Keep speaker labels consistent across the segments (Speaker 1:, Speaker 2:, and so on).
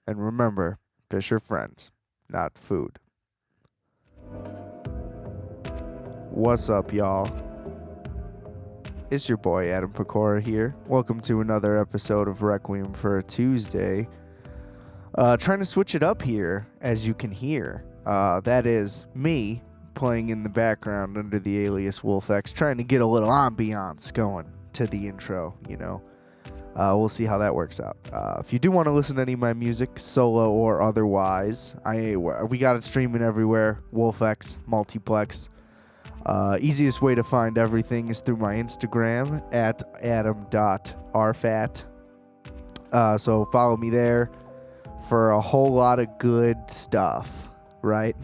Speaker 1: And remember, fish are friends, not food. What's up, y'all? It's your boy Adam Pecora here. Welcome to another episode of Requiem for a Tuesday. Trying to switch it up here, as you can hear. That is me playing in the background under the alias WolfX, trying to get a little ambiance going to the intro, you know. We'll see how that works out. If you do want to listen to any of my music, solo or otherwise, we got it streaming everywhere. WolfX, Multiplex. Easiest way to find everything is through my Instagram at adam.rfat. So follow me there for a whole lot of good stuff, right?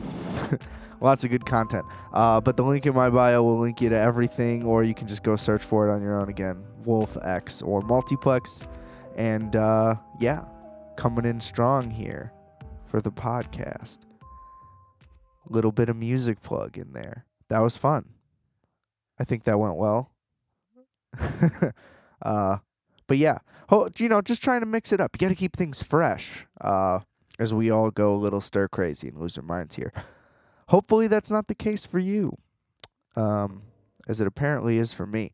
Speaker 1: Lots of good content. But the link in my bio will link you to everything, or you can just go search for it on your own again. WolfX or Multiplex. And yeah, coming in strong here for the podcast. Little bit of music plug in there. That was fun. I think that went well. But yeah, just trying to mix it up. You got to keep things fresh as we all go a little stir crazy and lose our minds here. Hopefully that's not the case for you, as it apparently is for me.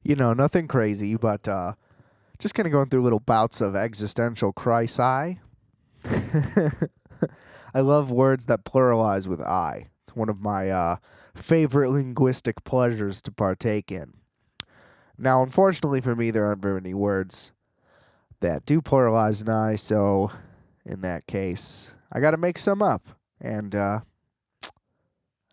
Speaker 1: You know, nothing crazy, but just kind of going through little bouts of existential crisis. I love words that pluralize with I. It's one of my favorite linguistic pleasures to partake in. Now, unfortunately for me, there aren't very many words that do pluralize an I, so in that case, I got to make some up. And I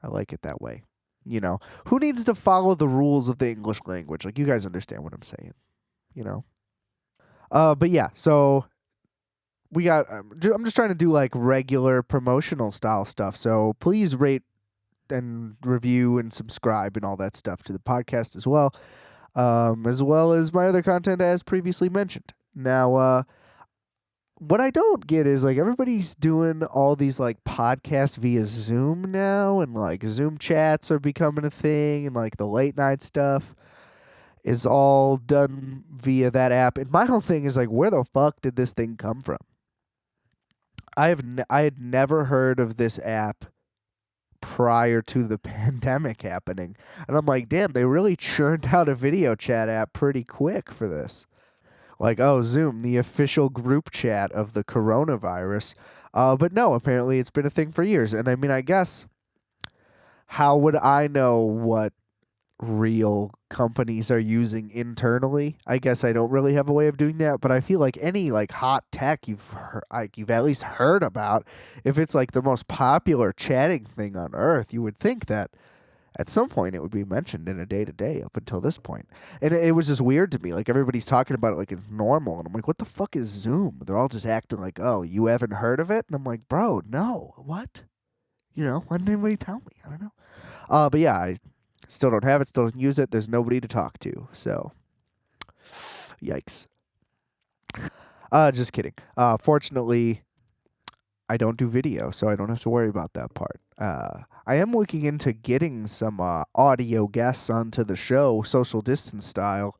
Speaker 1: like it that way. You know, who needs to follow the rules of the English language? Like, you guys understand what I'm saying, you know? But yeah, so I'm just trying to do like regular promotional style stuff. So please rate and review and subscribe and all that stuff to the podcast as well as my other content as previously mentioned. Now, what I don't get is like everybody's doing all these like podcasts via Zoom now, and like Zoom chats are becoming a thing, and like the late night stuff is all done via that app. And my whole thing is like, where the fuck did this thing come from? I had never heard of this app prior to the pandemic happening, and I'm like, damn, they really churned out a video chat app pretty quick for this. Like, oh, Zoom, the official group chat of the coronavirus. But no, apparently it's been a thing for years. And I mean, I guess, how would I know what real companies are using internally? I guess I don't really have a way of doing that. But I feel like any like hot tech you've at least heard about, if it's like the most popular chatting thing on earth, you would think that at some point it would be mentioned in a day-to-day up until this point. And it was just weird to me. Like, everybody's talking about it like it's normal. And I'm like, what the fuck is Zoom? They're all just acting like, oh, you haven't heard of it? And I'm like, bro, no. What? You know, why didn't anybody tell me? I don't know. But yeah, I still don't have it, still don't use it. There's nobody to talk to. So, yikes. Just kidding. Fortunately, I don't do video, so I don't have to worry about that part. I am looking into getting some audio guests onto the show, social distance style.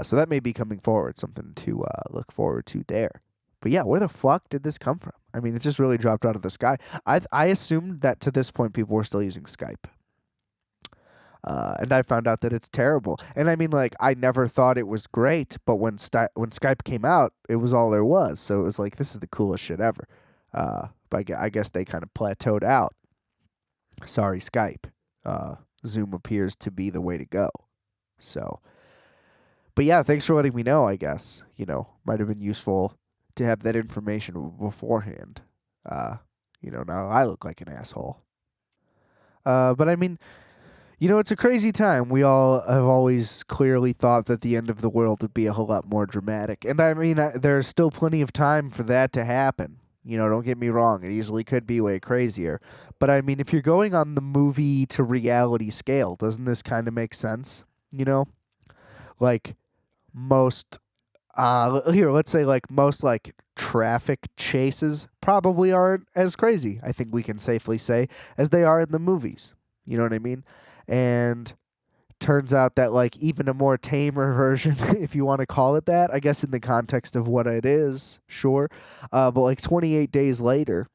Speaker 1: So that may be coming forward, something to look forward to there. But yeah, where the fuck did this come from? I mean, it just really dropped out of the sky. I assumed that to this point people were still using Skype. And I found out that it's terrible. And I mean, like, I never thought it was great, but when Skype came out, it was all there was. So it was like, this is the coolest shit ever. But I guess they kind of plateaued out. Sorry, Skype. Zoom appears to be the way to go. So, but yeah, thanks for letting me know, I guess. You know, might have been useful to have that information beforehand. Now I look like an asshole. But I mean, you know, it's a crazy time. We all have always clearly thought that the end of the world would be a whole lot more dramatic. And I mean, there's still plenty of time for that to happen. You know, don't get me wrong. It easily could be way crazier. But I mean, if you're going on the movie to reality scale, doesn't this kind of make sense? You know? Like, most, let's say like most like traffic chases probably aren't as crazy, I think we can safely say, as they are in the movies. You know what I mean? And turns out that like even a more tamer version, if you want to call it that, I guess in the context of what it is, sure. But like 28 days later,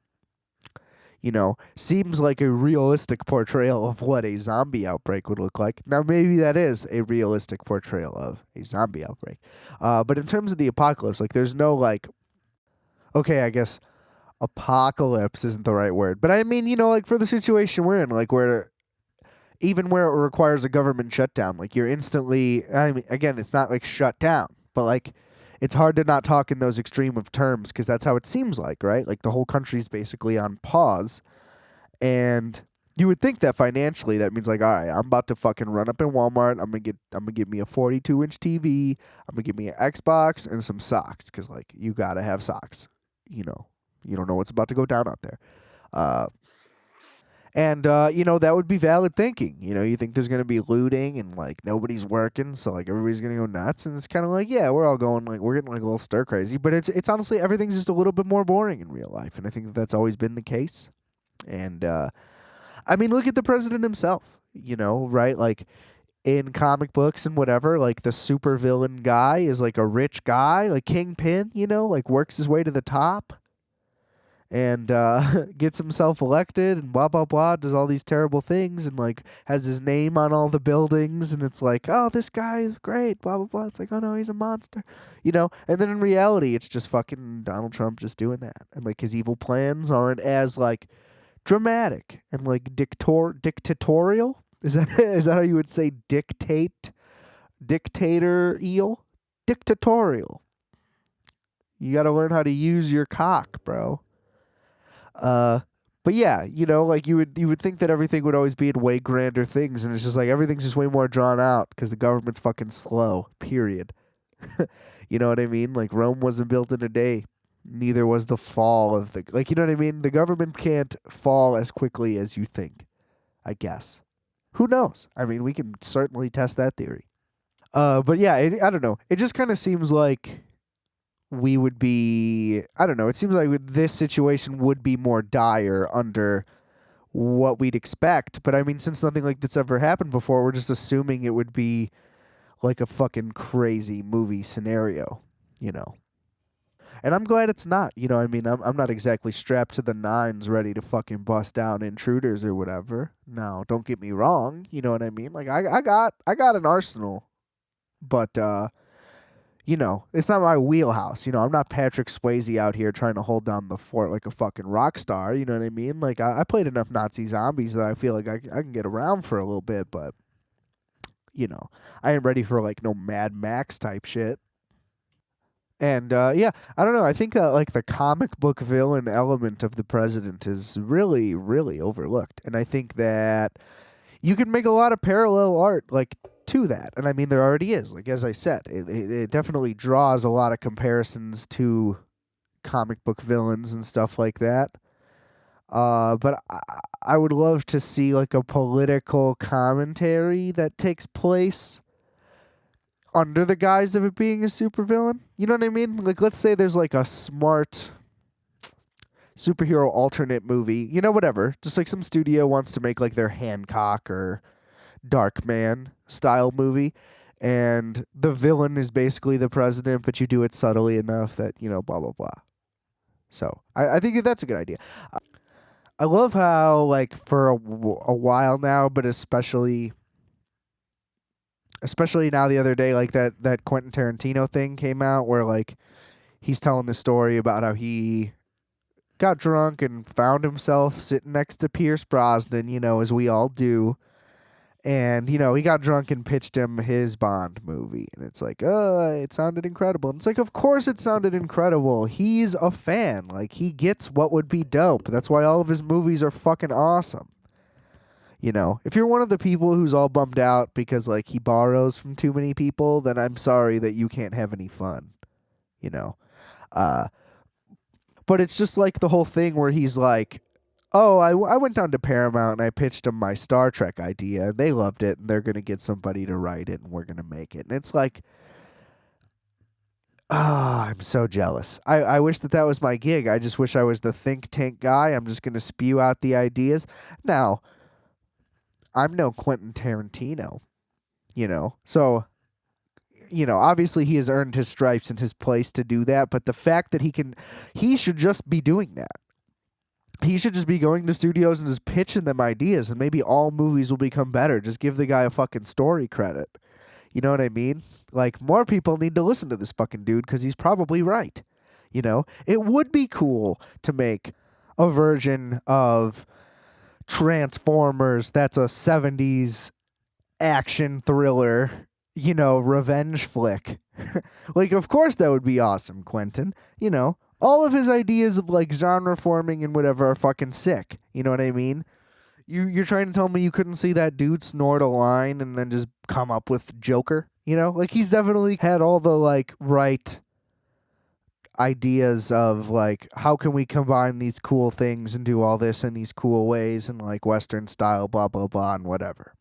Speaker 1: seems like a realistic portrayal of what a zombie outbreak would look like. Now, maybe that is a realistic portrayal of a zombie outbreak. But in terms of the apocalypse, like, there's no, like, okay, I guess apocalypse isn't the right word. But I mean, like, for the situation we're in, like, where even where it requires a government shutdown, like, you're instantly, I mean, again, it's not like shut down, but like, it's hard to not talk in those extreme of terms because that's how it seems like, right? Like, the whole country's basically on pause. And you would think that financially that means like, all right, I'm about to fucking run up in Walmart. I'm gonna get me a 42-inch TV. I'm gonna get me an Xbox and some socks because like you gotta have socks. You know, you don't know what's about to go down out there. Uh, and that would be valid thinking. You think there's gonna be looting and like nobody's working, so like everybody's gonna go nuts. And it's kind of like, yeah, we're all going like we're getting like a little stir crazy. But it's honestly everything's just a little bit more boring in real life, and I think that's always been the case. And I mean, look at the president himself, right? Like in comic books and whatever, like the supervillain guy is like a rich guy, like Kingpin, like works his way to the top and gets himself elected and blah, blah, blah, does all these terrible things and like has his name on all the buildings. And it's like, oh, this guy is great, blah, blah, blah. It's like, oh no, he's a monster, And then in reality, it's just fucking Donald Trump just doing that. And like his evil plans aren't as like dramatic and like dictatorial. Is that how you would say dictator eel? Dictatorial. You got to learn how to use your cock, bro. Uh but yeah, like you would think that everything would always be in way grander things, and it's just like everything's just way more drawn out because the government's fucking slow. Period. You know what I mean? Like Rome wasn't built in a day. Neither was the fall of the like. You know what I mean? The government can't fall as quickly as you think. I guess. Who knows? I mean, we can certainly test that theory. But yeah, I don't know. It just kind of seems like we would be. I don't know. It seems like this situation would be more dire under what we'd expect. But I mean, since nothing like that's ever happened before, we're just assuming it would be like a fucking crazy movie scenario. You know. And I'm glad it's not. I mean, I'm not exactly strapped to the nines ready to fucking bust down intruders or whatever. No, don't get me wrong. You know what I mean? Like I got an arsenal, but it's not my wheelhouse. I'm not Patrick Swayze out here trying to hold down the fort like a fucking rock star. You know what I mean? Like I played enough Nazi zombies that I feel like I can get around for a little bit, but I ain't ready for like no Mad Max type shit. And yeah, I don't know. I think that like the comic book villain element of the president is really, really overlooked, and I think that you can make a lot of parallel art like to that. And I mean, there already is. Like as I said, it definitely draws a lot of comparisons to comic book villains and stuff like that. But I would love to see like a political commentary that takes place under the guise of it being a supervillain. You know what I mean? Like, let's say there's like a smart superhero alternate movie, whatever. Just like some studio wants to make like their Hancock or Darkman style movie. And the villain is basically the president, but you do it subtly enough that, blah, blah, blah. So I think that's a good idea. I love how, like, for a while now, but especially now the other day, like that Quentin Tarantino thing came out where like he's telling the story about how he got drunk and found himself sitting next to Pierce Brosnan, as we all do. And, he got drunk and pitched him his Bond movie. And it's like, it sounded incredible. And it's like, of course it sounded incredible. He's a fan. Like, he gets what would be dope. That's why all of his movies are fucking awesome. If you're one of the people who's all bummed out because like he borrows from too many people, then I'm sorry that you can't have any fun. You know. Uh but it's just like the whole thing where he's like, "Oh, I went down to Paramount and I pitched them my Star Trek idea and they loved it and they're going to get somebody to write it and we're going to make it." And it's like, I'm so jealous. I wish that was my gig. I just wish I was the think tank guy. I'm just going to spew out the ideas. Now, I'm no Quentin Tarantino, So, obviously he has earned his stripes and his place to do that, but the fact that he should just be doing that. He should just be going to studios and just pitching them ideas, and maybe all movies will become better. Just give the guy a fucking story credit. You know what I mean? Like, more people need to listen to this fucking dude because he's probably right. It would be cool to make a version of Transformers that's a 70s action thriller, revenge flick. Like, of course that would be awesome, Quentin. All of his ideas of like genre forming and whatever are fucking sick. You know what I mean? You're trying to tell me you couldn't see that dude snort a line and then just come up with Joker? Like, he's definitely had all the like right ideas of like, how can we combine these cool things and do all this in these cool ways and like Western style, blah blah blah, and whatever.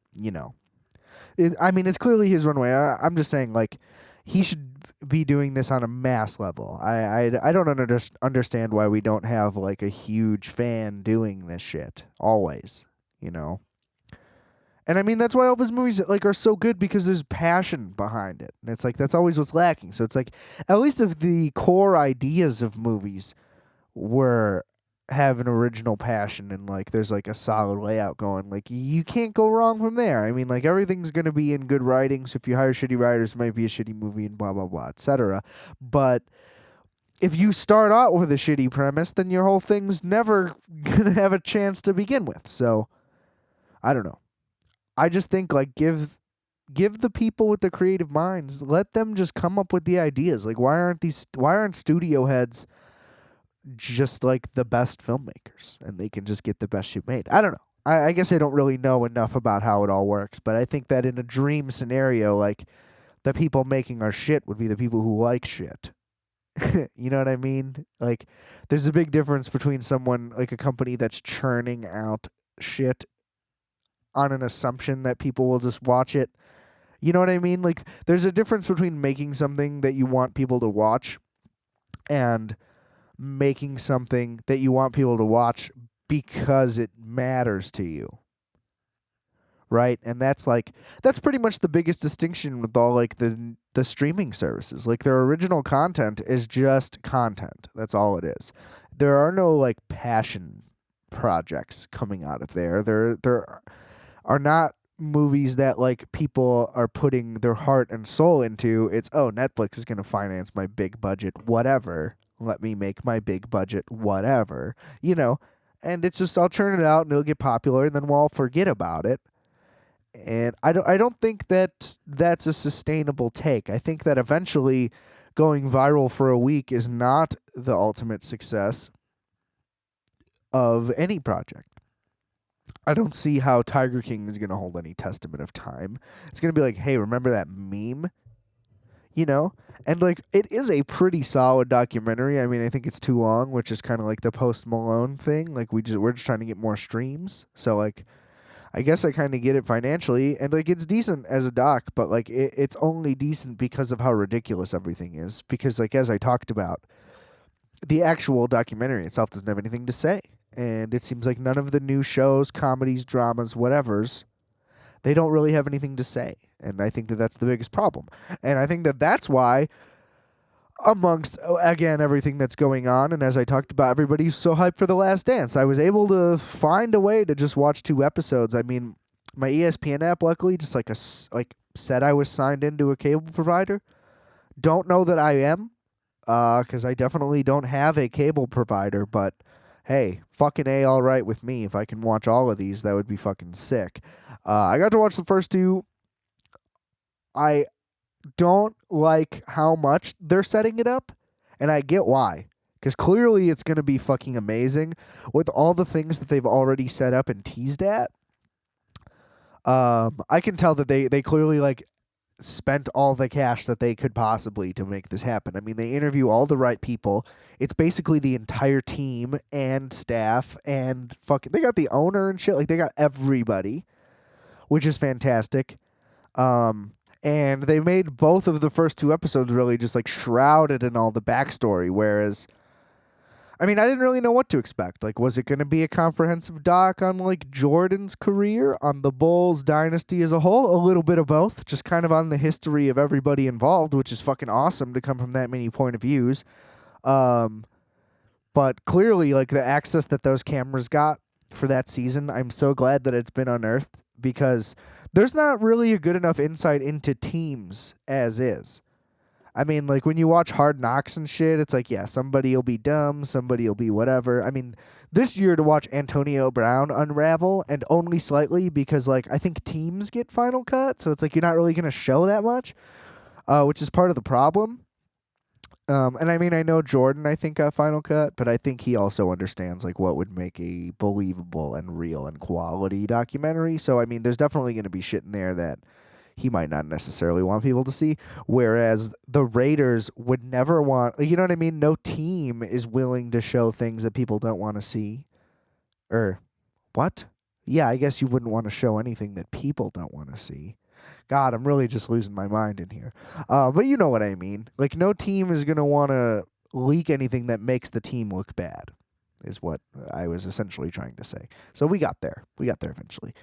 Speaker 1: It's clearly his runway. I'm just saying, like, he should be doing this on a mass level. I don't understand why we don't have like a huge fan doing this shit always. And I mean, that's why all of his movies like are so good, because there's passion behind it. And it's like, that's always what's lacking. So it's like, at least if the core ideas of movies have an original passion and like there's like a solid layout going, like, you can't go wrong from there. I mean, like, everything's going to be in good writing. So if you hire shitty writers, it might be a shitty movie and blah, blah, blah, etc. But if you start out with a shitty premise, then your whole thing's never going to have a chance to begin with. So I don't know. I just think, like, give the people with the creative minds, let them just come up with the ideas. Like, why aren't studio heads just like the best filmmakers and they can just get the best shit made? I don't know. I guess I don't really know enough about how it all works, but I think that in a dream scenario, like, the people making our shit would be the people who like shit. You know what I mean? Like, there's a big difference between someone, like a company that's churning out shit on an assumption that people will just watch it. You know what I mean? Like, there's a difference between making something that you want people to watch and making something that you want people to watch because it matters to you. Right? And that's pretty much the biggest distinction with all like the streaming services. Like, their original content is just content. That's all it is. There are no like passion projects coming out of there. There are not movies that like people are putting their heart and soul into. It's, oh, Netflix is going to finance my big budget whatever. Let me make my big budget whatever. And it's just, I'll churn it out and it'll get popular and then we'll all forget about it. And I don't think that that's a sustainable take. I think that eventually going viral for a week is not the ultimate success of any project. I don't see how Tiger King is going to hold any testament of time. It's going to be like, hey, remember that meme? And like, it is a pretty solid documentary. I mean, I think it's too long, which is kind of like the Post Malone thing. Like, we're just trying to get more streams. So like, I guess I kind of get it financially, and like, it's decent as a doc, but like, it's only decent because of how ridiculous everything is. Because like, as I talked about, the actual documentary itself doesn't have anything to say. And it seems like none of the new shows, comedies, dramas, whatevers, they don't really have anything to say. And I think that that's the biggest problem. And I think that that's why, amongst, again, everything that's going on, and as I talked about, everybody's so hyped for The Last Dance, I was able to find a way to just watch 2 episodes. I mean, my ESPN app, luckily, just like said I was signed into a cable provider. Don't know that I am, because I definitely don't have a cable provider, but hey, fucking A, all right with me. If I can watch all of these, that would be fucking sick. I got to watch the first 2. I don't like how much they're setting it up, and I get why. Because clearly it's going to be fucking amazing with all the things that they've already set up and teased at. I can tell that they clearly like spent all the cash that they could possibly to make this happen. I mean, they interview all the right people. It's basically the entire team and staff, and fucking, they got the owner and shit. Like, they got everybody, which is fantastic. And they made both of the first 2 episodes really just like shrouded in all the backstory. Whereas, I mean, I didn't really know what to expect. Like, was it going to be a comprehensive doc on like Jordan's career, on the Bulls dynasty as a whole? A little bit of both, just kind of on the history of everybody involved, which is fucking awesome to come from that many point of views. Um, but clearly, like the access that those cameras got for that season, I'm so glad that it's been unearthed because there's not really a good enough insight into teams as is. I mean, like when you watch Hard Knocks and shit, it's like, yeah, somebody will be dumb, somebody will be whatever. I mean, this year to watch Antonio Brown unravel, and only slightly because, like, I think teams get final cut, so it's like you're not really going to show that much, which is part of the problem. And I mean, I know Jordan, I think, got final cut, but I think he also understands like what would make a believable and real and quality documentary. So I mean, there's definitely going to be shit in there that he might not necessarily want people to see. Whereas the Raiders would never want, you know what I mean? No team is willing to show things that people don't want to see. Or what? Yeah, I guess you wouldn't want to show anything that people don't want to see. God, I'm really just losing my mind in here. But you know what I mean. Like, no team is going to want to leak anything that makes the team look bad, is what I was essentially trying to say. So we got there. We got there eventually.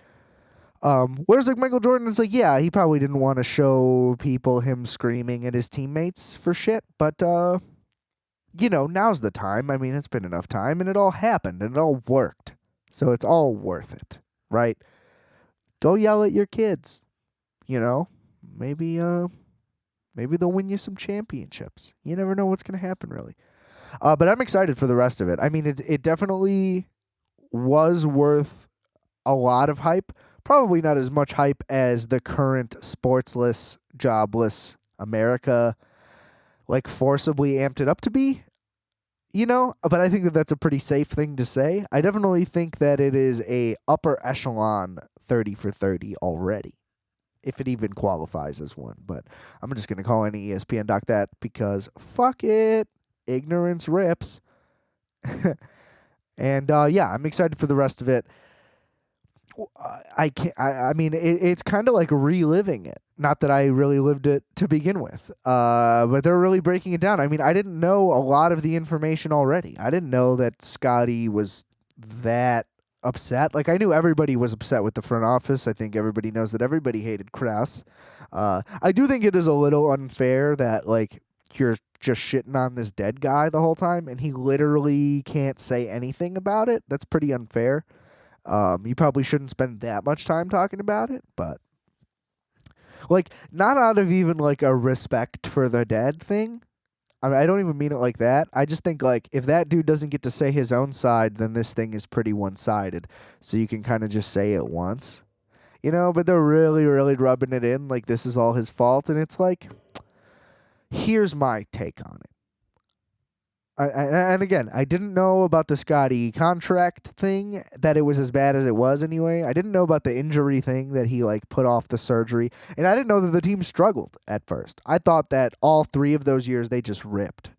Speaker 1: Whereas like Michael Jordan is like, yeah, he probably didn't want to show people him screaming at his teammates for shit, but you know, now's the time. I mean, it's been enough time and it all happened and it all worked. So it's all worth it, right? Go yell at your kids, you know? Maybe they'll win you some championships. You never know what's going to happen really. But I'm excited for the rest of it. I mean, it definitely was worth a lot of hype. Probably not as much hype as the current sportsless, jobless America like forcibly amped it up to be, you know? But I think that that's a pretty safe thing to say. I definitely think that it is a upper echelon 30 for 30 already, if it even qualifies as one. But I'm just going to call any ESPN doc that because fuck it. Ignorance rips. And yeah, I'm excited for the rest of it. I can't. I mean, it's kind of like reliving it. Not that I really lived it to begin with. But they're really breaking it down. I mean, I didn't know a lot of the information already. I didn't know that Scotty was that upset. Like I knew everybody was upset with the front office. I think everybody knows that everybody hated Krause. I do think it is a little unfair that like you're just shitting on this dead guy the whole time, and he literally can't say anything about it. That's pretty unfair. You probably shouldn't spend that much time talking about it, but like not out of even like a respect for the dead thing. I mean, I don't even mean it like that. I just think like if that dude doesn't get to say his own side, then this thing is pretty one-sided. So you can kind of just say it once, you know, but they're really, really rubbing it in like this is all his fault. And it's like, here's my take on it. And again, I didn't know about the Scotty contract thing, that it was as bad as it was anyway. I didn't know about the injury thing that he like put off the surgery. And I didn't know that the team struggled at first. I thought that all 3 of those years they just ripped.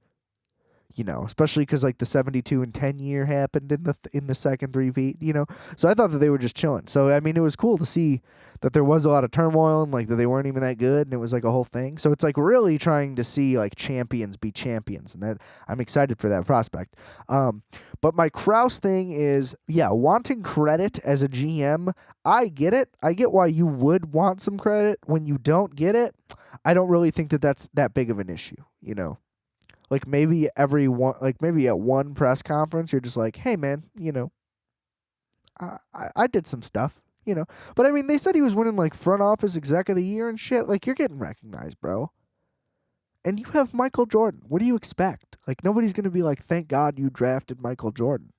Speaker 1: You know, especially because like the 72 and 10 year happened in the second 3-peat, you know. So I thought that they were just chilling. So I mean, it was cool to see that there was a lot of turmoil and like that they weren't even that good, and it was like a whole thing. So it's like really trying to see like champions be champions, and that I'm excited for that prospect. But my Krause thing is, yeah, wanting credit as a GM. I get it. I get why you would want some credit. When you don't get it, I don't really think that that's that big of an issue, you know. Like maybe maybe at one press conference, you're just like, hey man, you know, I did some stuff, you know. But I mean, they said he was winning like front office exec of the year and shit. Like you're getting recognized, bro. And you have Michael Jordan. What do you expect? Like nobody's gonna be like, thank God you drafted Michael Jordan.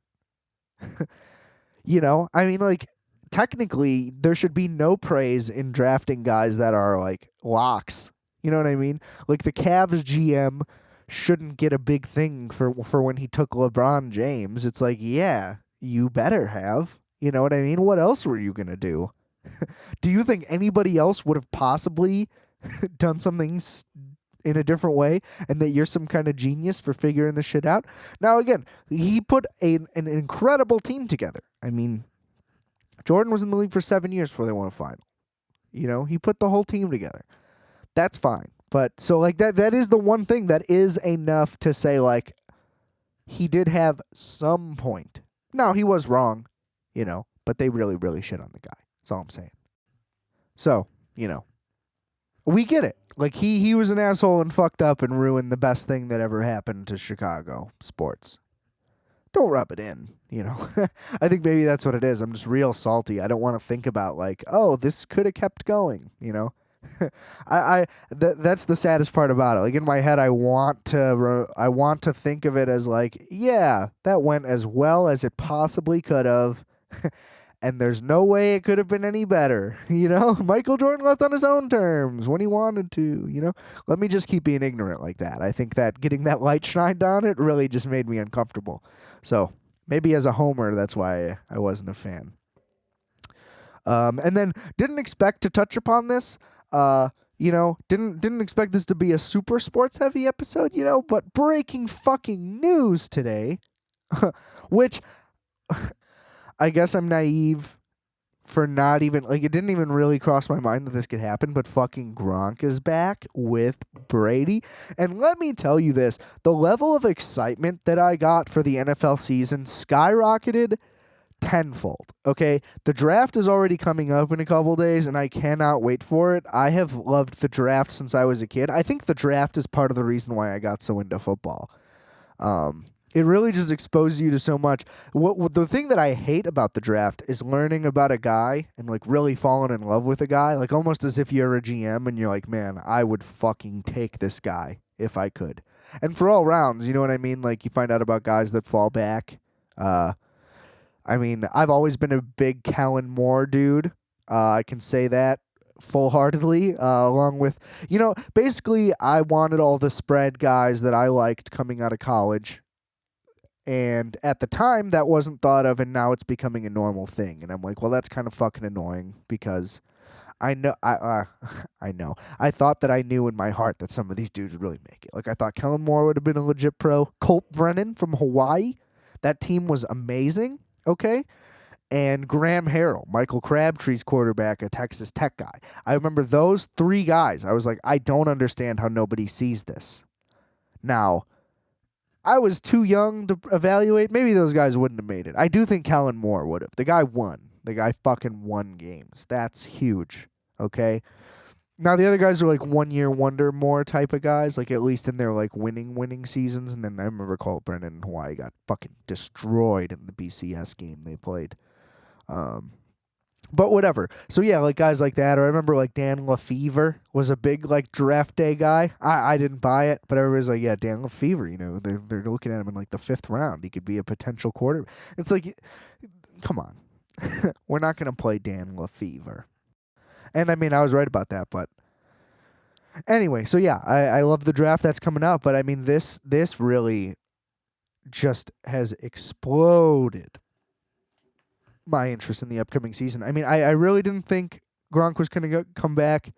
Speaker 1: You know, I mean, like technically there should be no praise in drafting guys that are like locks. You know what I mean? Like the Cavs GM shouldn't get a big thing for when he took LeBron James. It's like, yeah, you better have. You know what I mean? What else were you going to do? Do you think anybody else would have possibly done something in a different way, and that you're some kind of genius for figuring this shit out? Now, again, he put an incredible team together. I mean, Jordan was in the league for 7 years before they won a final. You know, he put the whole team together. That's fine. But so like that is the one thing that is enough to say like he did have some point. Now, he was wrong, but they really, really shit on the guy. That's all I'm saying. So, we get it. Like, he was an asshole and fucked up and ruined the best thing that ever happened to Chicago sports. Don't rub it in, I think maybe that's what it is. I'm just real salty. I don't want to think about, like, oh, this could have kept going, that's the saddest part about it. Like, in my head, I want to think of it as like, yeah, that went as well as it possibly could have. And there's no way it could have been any better. Michael Jordan left on his own terms when he wanted to. Let me just keep being ignorant like that. I think that getting that light shined on it really just made me uncomfortable. So maybe as a homer, that's why I wasn't a fan. And then didn't expect to touch upon this. Didn't expect this to be a super sports heavy episode, but breaking fucking news today, which I guess I'm naive for not even, like, it didn't even really cross my mind that this could happen, but fucking Gronk is back with Brady. And let me tell you this, the level of excitement that I got for the NFL season skyrocketed tenfold. Okay, the draft is already coming up in a couple days, and I cannot wait for it. I have loved the draft since I was a kid. I think the draft is part of the reason why I got so into football. It really just exposes you to so much. What the thing that I hate about the draft is learning about a guy and like really falling in love with a guy, like almost as if you're a GM and you're like, man, I would fucking take this guy if I could. And for all rounds, you know what I mean? Like, you find out about guys that fall back. I've always been a big Kellen Moore dude. I can say that full-heartedly, along with, basically I wanted all the spread guys that I liked coming out of college. And at the time, that wasn't thought of, and now it's becoming a normal thing. And I'm like, well, that's kind of fucking annoying because I know, I know. I thought that I knew in my heart that some of these dudes would really make it. Like, I thought Kellen Moore would have been a legit pro. Colt Brennan from Hawaii, that team was amazing, okay? And Graham Harrell, Michael Crabtree's quarterback, a Texas Tech guy. I remember those three guys. I was like, I don't understand how nobody sees this. Now, I was too young to evaluate. Maybe those guys wouldn't have made it. I do think Kellen Moore would have. The guy won. The guy fucking won games. That's huge, okay? Now, the other guys are like one-year wonder more type of guys, like at least in their like winning seasons. And then I remember Colt Brennan in Hawaii got fucking destroyed in the BCS game they played. But whatever. So yeah, like guys like that. Or I remember like Dan Lefevre was a big like draft day guy. I didn't buy it, but everybody's like, yeah, Dan Lefevre. They're looking at him in like the 5th round. He could be a potential quarterback. It's like, come on, we're not gonna play Dan Lefevre. And I mean, I was right about that, but anyway. So yeah, I love the draft that's coming out, but I mean, this really just has exploded my interest in the upcoming season. I mean, I really didn't think Gronk was going to come back,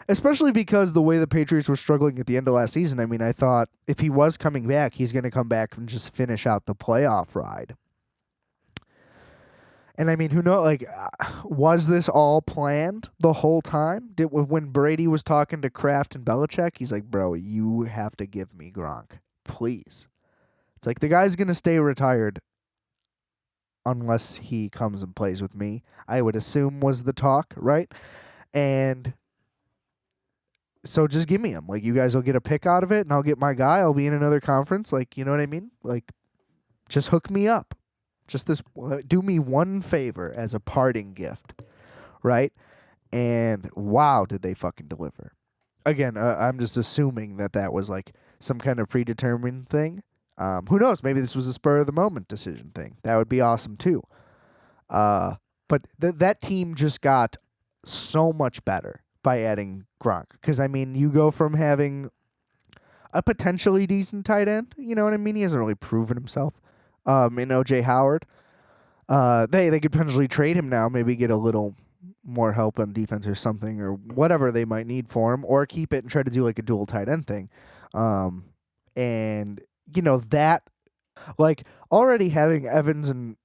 Speaker 1: especially because the way the Patriots were struggling at the end of last season. I mean, I thought if he was coming back, he's going to come back and just finish out the playoff ride. And I mean, who knows? Like, was this all planned the whole time? When Brady was talking to Kraft and Belichick, he's like, bro, you have to give me Gronk, please. It's like the guy's going to stay retired unless he comes and plays with me, I would assume was the talk, right? And so just give me him. Like, you guys will get a pick out of it, and I'll get my guy. I'll be in another conference. Like, you know what I mean? Like, just hook me up. Just do me one favor as a parting gift, right? And wow, did they fucking deliver. Again, I'm just assuming that was like some kind of predetermined thing. Who knows? Maybe this was a spur of the moment decision thing. That would be awesome too. But that team just got so much better by adding Gronk. Because I mean, you go from having a potentially decent tight end. You know what I mean? He hasn't really proven himself. In OJ Howard, they could potentially trade him now. Maybe get a little more help on defense or something, or whatever they might need for him, or keep it and try to do like a dual tight end thing. And that, like, already having Evans and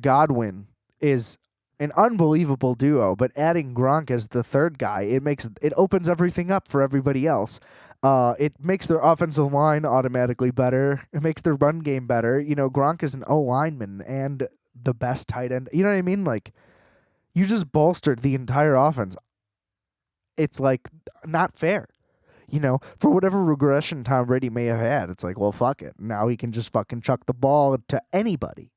Speaker 1: Godwin is an unbelievable duo, but adding Gronk as the third guy, it opens everything up for everybody else. It makes their offensive line automatically better. It makes their run game better. Gronk is an O lineman and the best tight end. You know what I mean? Like, you just bolstered the entire offense. It's like not fair. For whatever regression Tom Brady may have had, it's like, well, fuck it. Now he can just fucking chuck the ball to anybody.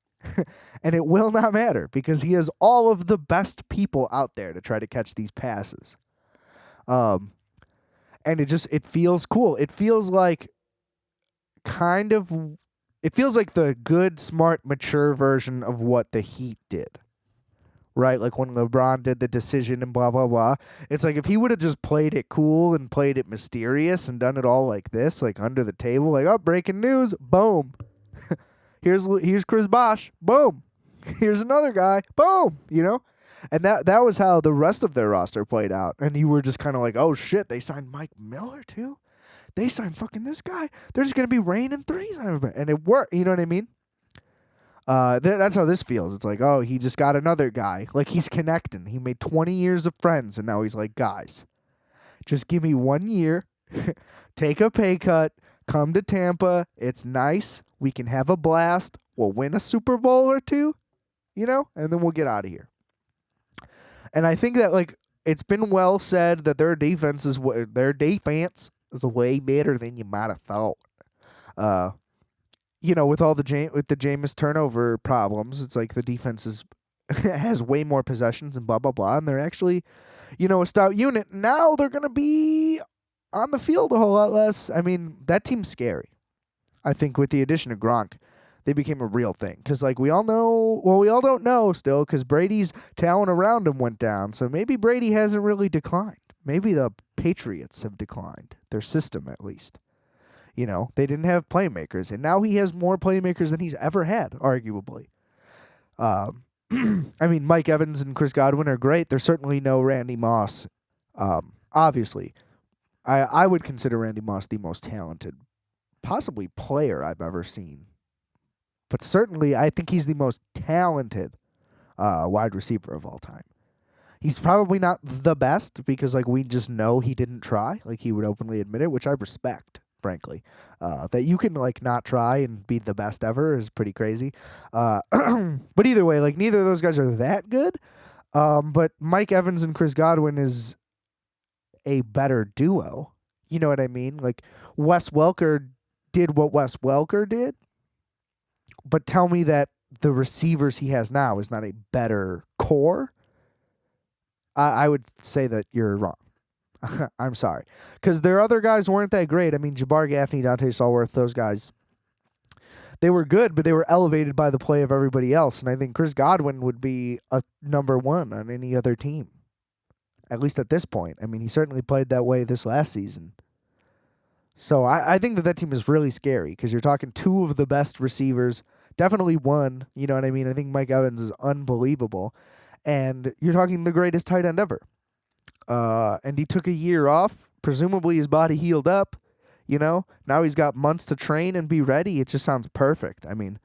Speaker 1: And it will not matter because he has all of the best people out there to try to catch these passes. And it feels cool. It feels like the good, smart, mature version of what the Heat did. Right? Like when LeBron did the decision and blah, blah, blah. It's like if he would have just played it cool and played it mysterious and done it all like this, like under the table, like, oh, breaking news, boom. Here's Chris Bosh, boom. Here's another guy, boom, And that was how the rest of their roster played out. And you were just kind of like, oh, shit, they signed Mike Miller too? They signed fucking this guy? They're just going to be raining threes on everybody. And it worked, you know what I mean? That's how this feels. It's like, oh, he just got another guy. Like, he's connecting. He made 20 years of friends, and now he's like, guys, just give me 1 year, take a pay cut, come to Tampa. It's nice. We can have a blast. We'll win a Super Bowl or two, and then we'll get out of here. And I think that, like, it's been well said that their defense is way better than you might have thought. With all the Jameis turnover problems, it's like the defense has way more possessions and blah, blah, blah. And they're actually, a stout unit. Now they're going to be on the field a whole lot less. I mean, that team's scary. I think with the addition of Gronk, they became a real thing. Because, like, we all don't know still because Brady's talent around him went down. So maybe Brady hasn't really declined. Maybe the Patriots have declined, their system at least. They didn't have playmakers, and now he has more playmakers than he's ever had, arguably. I mean, Mike Evans and Chris Godwin are great. There's certainly no Randy Moss. Obviously, I would consider Randy Moss the most talented, possibly player I've ever seen. But certainly, I think he's the most talented wide receiver of all time. He's probably not the best because, like, we just know he didn't try. Like, he would openly admit it, which I respect. Frankly, that you can, like, not try and be the best ever is pretty crazy. But either way, like, neither of those guys are that good. But Mike Evans and Chris Godwin is a better duo. You know what I mean? Like, Wes Welker did what Wes Welker did, but tell me that the receivers he has now is not a better core. I would say that you're wrong. I'm sorry. Because their other guys weren't that great. I mean, Jabbar Gaffney, Dante Stallworth, those guys, they were good, but they were elevated by the play of everybody else. And I think Chris Godwin would be a number one on any other team, at least at this point. I mean, he certainly played that way this last season. So I think that team is really scary because you're talking two of the best receivers, definitely one. You know what I mean? I think Mike Evans is unbelievable. And you're talking the greatest tight end ever. And he took a year off. Presumably his body healed up, Now he's got months to train and be ready. It just sounds perfect. I mean,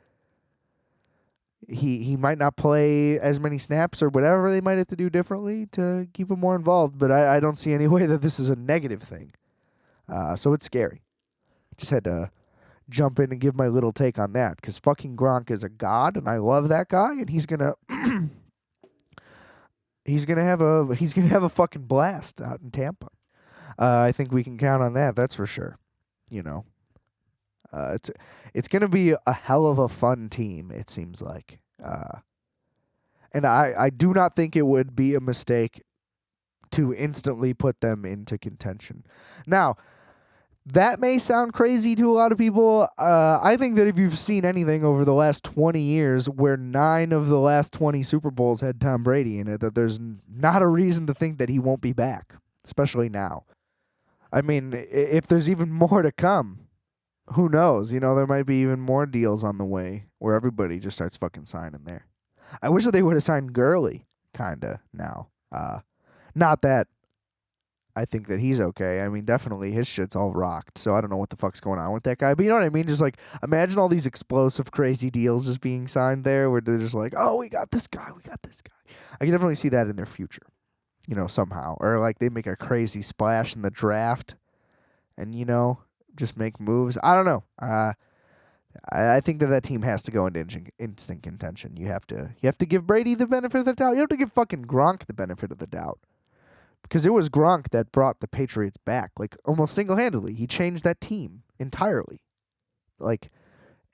Speaker 1: he might not play as many snaps or whatever they might have to do differently to keep him more involved, but I don't see any way that this is a negative thing. So it's scary. Just had to jump in and give my little take on that because fucking Gronk is a god, and I love that guy, and he's gonna he's gonna have a fucking blast out in Tampa. I think we can count on that. That's for sure. It's gonna be a hell of a fun team. It seems like, and I do not think it would be a mistake to instantly put them into contention. Now, that may sound crazy to a lot of people. I think that if you've seen anything over the last 20 years where 9 of the last 20 Super Bowls had Tom Brady in it, that there's not a reason to think that he won't be back, especially now. I mean, if there's even more to come, who knows? There might be even more deals on the way where everybody just starts fucking signing there. I wish that they would have signed Gurley, kind of, now. Not that I think that he's okay. I mean, definitely his shit's all rocked. So I don't know what the fuck's going on with that guy. But you know what I mean? Just like imagine all these explosive, crazy deals just being signed there, where they're just like, "Oh, we got this guy. We got this guy." I can definitely see that in their future. Somehow, or like they make a crazy splash in the draft, and just make moves. I don't know. I think that team has to go into instant contention. You have to give Brady the benefit of the doubt. You have to give fucking Gronk the benefit of the doubt. Because it was Gronk that brought the Patriots back, like almost single-handedly. He changed that team entirely. Like,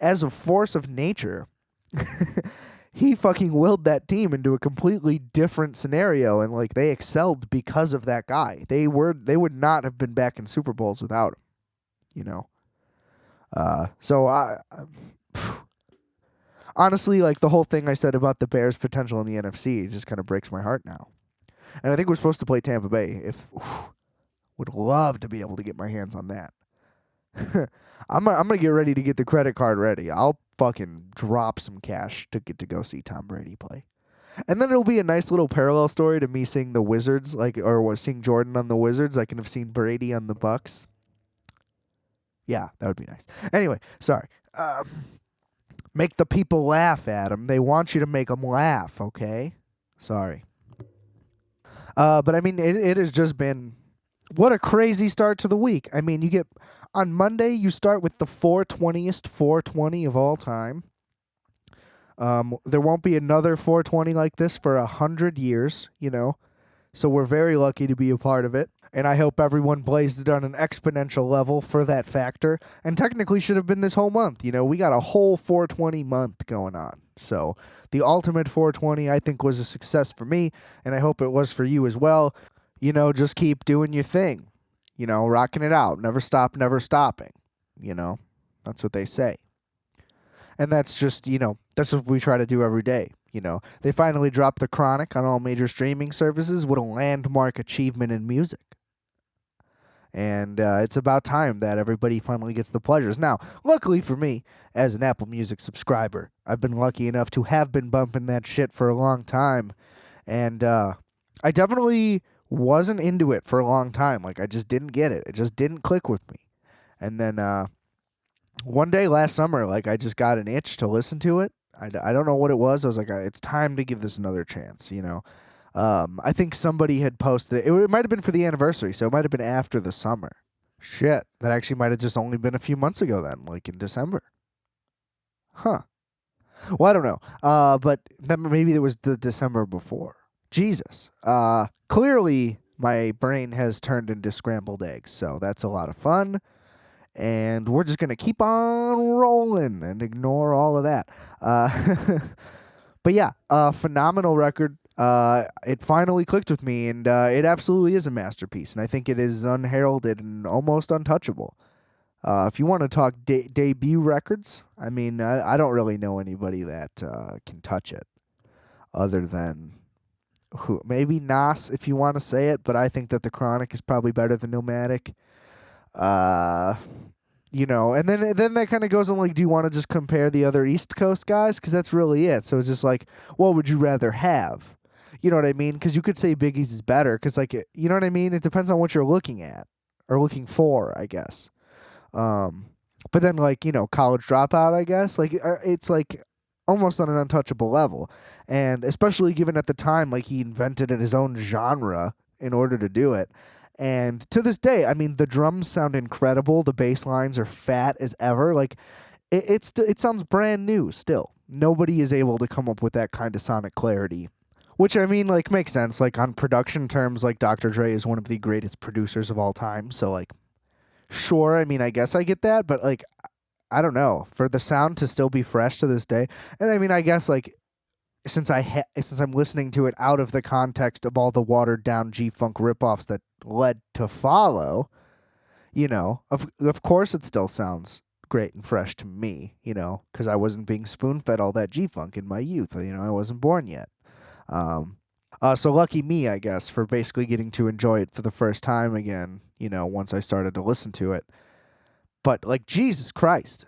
Speaker 1: as a force of nature, he fucking willed that team into a completely different scenario, and like they excelled because of that guy. They would not have been back in Super Bowls without him. You know. So honestly, like the whole thing I said about the Bears' potential in the NFC just kind of breaks my heart now. And I think we're supposed to play Tampa Bay. Would love to be able to get my hands on that. I'm gonna get ready to get the credit card ready. I'll fucking drop some cash to get to go see Tom Brady play. And then it'll be a nice little parallel story to me seeing the Wizards, or seeing Jordan on the Wizards. I can have seen Brady on the Bucks. Yeah, that would be nice. Anyway, sorry. Make the people laugh, Adam. They want you to make them laugh, okay? Sorry. But I mean, it has just been what a crazy start to the week. I mean, you get on Monday, you start with the 420th 420 of all time. There won't be another 420 like this for 100 years, So we're very lucky to be a part of it. And I hope everyone blazed it on an exponential level for that factor. And technically should have been this whole month. We got a whole 420 month going on. So the ultimate 420, I think, was a success for me. And I hope it was for you as well. Just keep doing your thing. Rocking it out. Never stop, never stopping. That's what they say. And that's just, that's what we try to do every day. They finally dropped The Chronic on all major streaming services. What a landmark achievement in music. And it's about time that everybody finally gets the pleasures. Now, luckily for me, as an Apple Music subscriber, I've been lucky enough to have been bumping that shit for a long time. And I definitely wasn't into it for a long time. Like, I just didn't get it. It just didn't click with me. And then one day last summer, like, I just got an itch to listen to it. I don't know what it was. I was like, it's time to give this another chance, I think somebody had posted it. It might have been for the anniversary, so it might have been after the summer. Shit, that actually might have just only been a few months ago then, like in December. Huh. Well, I don't know. But then maybe it was the December before. Jesus. Clearly, my brain has turned into scrambled eggs, so that's a lot of fun. And we're just going to keep on rolling and ignore all of that. But yeah, phenomenal record. It finally clicked with me, and it absolutely is a masterpiece. And I think it is unheralded and almost untouchable. If you want to talk debut records, I mean, I don't really know anybody that can touch it other than maybe Nas, if you want to say it. But I think that The Chronic is probably better than Nomadic. And then that kind of goes on, like, do you want to just compare the other East Coast guys? Because that's really it. So it's just like, what would you rather have? You know what I mean? Because you could say Biggie's is better. Because, like, you know what I mean? It depends on what you're looking at or looking for, I guess. But then, like, College Dropout, I guess. Like, it's like almost on an untouchable level. And especially given at the time, like, he invented his own genre in order to do it. And to this day, I mean, the drums sound incredible. The bass lines are fat as ever. Like, it sounds brand new still. Nobody is able to come up with that kind of sonic clarity. Which, I mean, like, makes sense. Like, on production terms, like, Dr. Dre is one of the greatest producers of all time. So, like, sure, I mean, I guess I get that. But, like, I don't know. For the sound to still be fresh to this day. And, I mean, I guess, like, since I'm listening to it out of the context of all the watered down G-Funk ripoffs that led to follow, of course it still sounds great and fresh to me, because I wasn't being spoon-fed all that G-Funk in my youth. I wasn't born yet. So lucky me, I guess, for basically getting to enjoy it for the first time again, once I started to listen to it. But, like, Jesus Christ.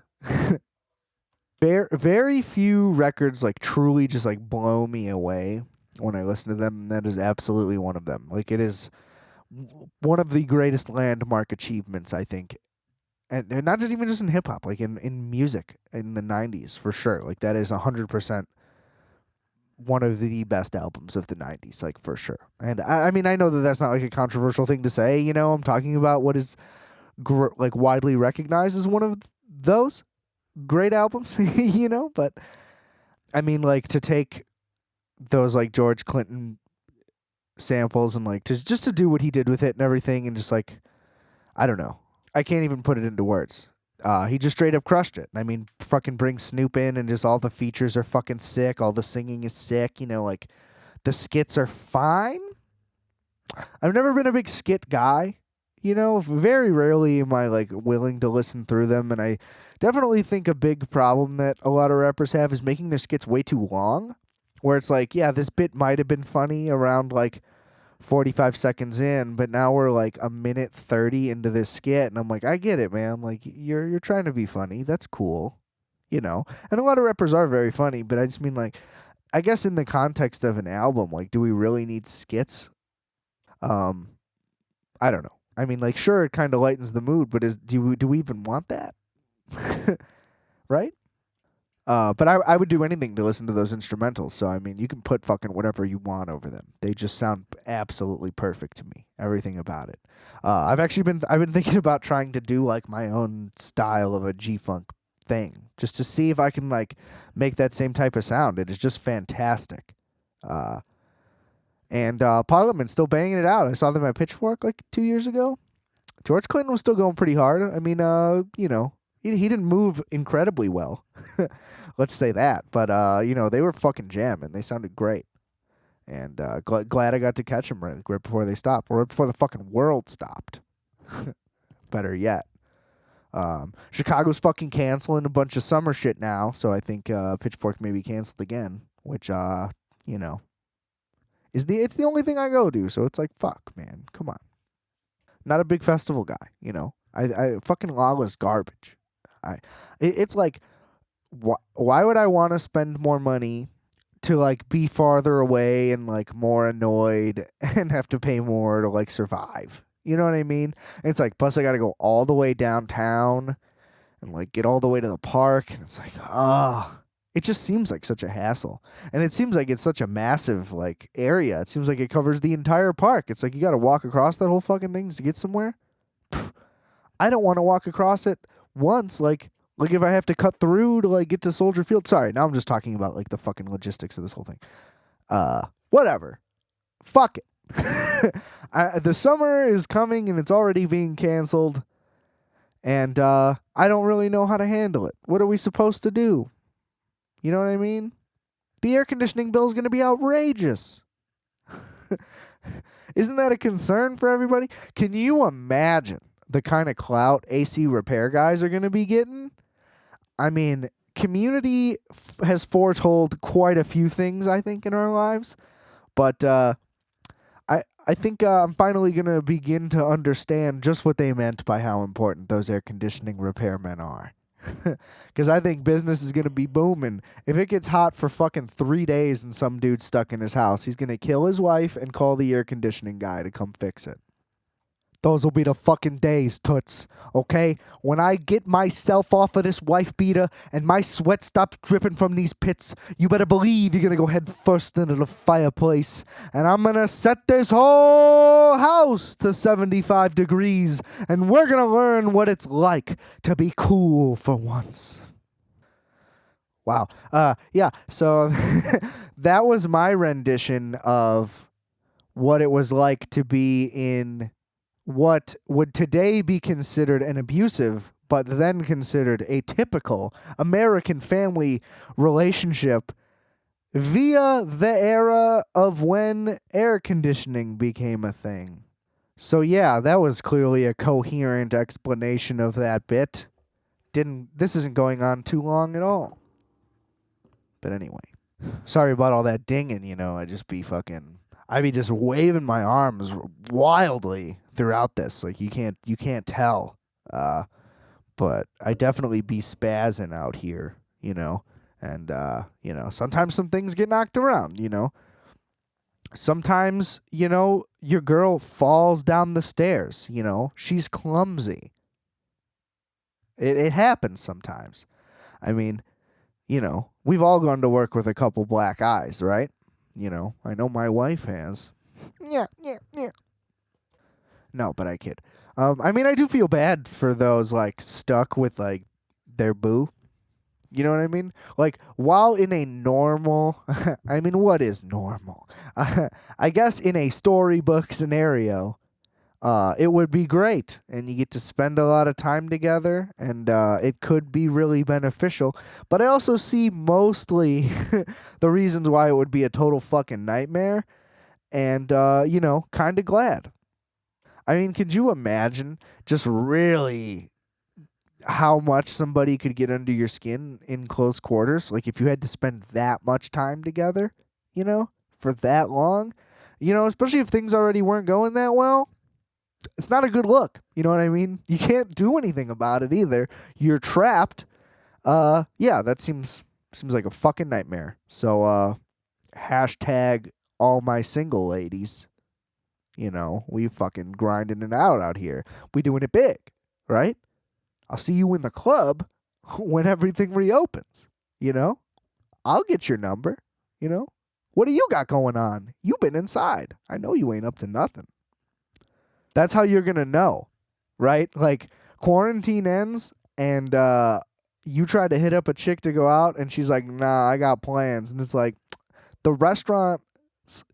Speaker 1: Very few records, like, truly just, like, blow me away when I listen to them, and that is absolutely one of them. Like, it is one of the greatest landmark achievements, I think, and not just even just in hip hop, like in music in the '90s for sure. Like that is 100% one of the best albums of the '90s, like for sure. And I mean, I know that that's not like a controversial thing to say. I'm talking about what is like widely recognized as one of those great albums. But I mean, like to take those like George Clinton samples and like just to do what he did with it and everything, and just like I don't know. I can't even put it into words. He just straight up crushed it. I mean, fucking bring Snoop in, and just all the features are fucking sick. All the singing is sick. Like the skits are fine. I've never been a big skit guy. Very rarely am I like willing to listen through them, and I definitely think a big problem that a lot of rappers have is making their skits way too long. Where it's like, yeah, this bit might have been funny around like 45 seconds in, but now we're like a minute 30 into this skit, and I'm like, I get it, man. Like you're trying to be funny. That's cool. And a lot of rappers are very funny, but I just mean like I guess in the context of an album, like do we really need skits? Um I don't know. I mean, like sure it kind of lightens the mood, but do we even want that? Right? But I would do anything to listen to those instrumentals. So I mean, you can put fucking whatever you want over them. They just sound absolutely perfect to me. Everything about it. I've been thinking about trying to do like my own style of a G funk thing, just to see if I can like make that same type of sound. It is just fantastic. Uh, and Parliament's still banging it out. I saw them at Pitchfork like 2 years ago. George Clinton was still going pretty hard. I mean, he didn't move incredibly well. Let's say that. But they were fucking jamming. They sounded great. And glad I got to catch them right before they stopped, or right before the fucking world stopped. Better yet. Chicago's fucking canceling a bunch of summer shit now, so I think Pitchfork may be canceled again, which you know, it's the only thing I go to, so it's like fuck, man. Come on. Not a big festival guy. I fucking lawless garbage. It's like why would I want to spend more money to like be farther away and like more annoyed and have to pay more to like survive? You know what I mean? And it's like plus I got to go all the way downtown and like get all the way to the park, and it's like it just seems like such a hassle. And it seems like it's such a massive like area. It seems like it covers the entire park. It's like you got to walk across that whole fucking thing to get somewhere. I don't want to walk across it once. Like if I have to cut through to like get to Soldier Field. Sorry, now I'm just talking about like the fucking logistics of this whole thing. Whatever. Fuck it. The summer is coming and it's already being canceled. And I don't really know how to handle it. What are we supposed to do? You know what I mean? The air conditioning bill is going to be outrageous. Isn't that a concern for everybody? Can you imagine the kind of clout AC repair guys are going to be getting? I mean, Community has foretold quite a few things, I think, in our lives. But I think I'm finally going to begin to understand just what they meant by how important those air conditioning repairmen are. Because I think business is going to be booming. If it gets hot for fucking 3 days and some dude's stuck in his house, he's going to kill his wife and call the air conditioning guy to come fix it. Those will be the fucking days, Toots. Okay? When I get myself off of this wife beater and my sweat stops dripping from these pits, you better believe you're gonna go head first into the fireplace. And I'm gonna set this whole house to 75 degrees. And we're gonna learn what it's like to be cool for once. Wow. Yeah, so that was my rendition of what it was like to be in what would today be considered an abusive, but then considered a typical American family relationship via the era of when air conditioning became a thing. So yeah, that was clearly a coherent explanation of that bit. This isn't going on too long at all. But anyway. Sorry about all that dinging, I'd be just waving my arms wildly throughout this. Like you can't tell. But I definitely be spazzing out here. And sometimes some things get knocked around. Sometimes, your girl falls down the stairs, she's clumsy. It happens sometimes. I mean, we've all gone to work with a couple black eyes, right? I know my wife has. Yeah, yeah, yeah. No, but I kid. I mean, I do feel bad for those like stuck with like their boo. You know what I mean? Like, while in a normal, I mean, what is normal? I guess in a storybook scenario, it would be great, and you get to spend a lot of time together, and it could be really beneficial. But I also see mostly the reasons why it would be a total fucking nightmare, and kind of glad. I mean, could you imagine just really how much somebody could get under your skin in close quarters? Like if you had to spend that much time together, for that long, especially if things already weren't going that well. It's not a good look. You know what I mean? You can't do anything about it either. You're trapped. Yeah, that seems like a fucking nightmare. So hashtag all my single ladies. We fucking grinding it out here. We doing it big, right? I'll see you in the club when everything reopens. You know, I'll get your number. You know, what do you got going on? You been inside. I know you ain't up to nothing. That's how you're gonna know, right? Like quarantine ends and you try to hit up a chick to go out and she's like, "Nah, I got plans." And it's like the restaurant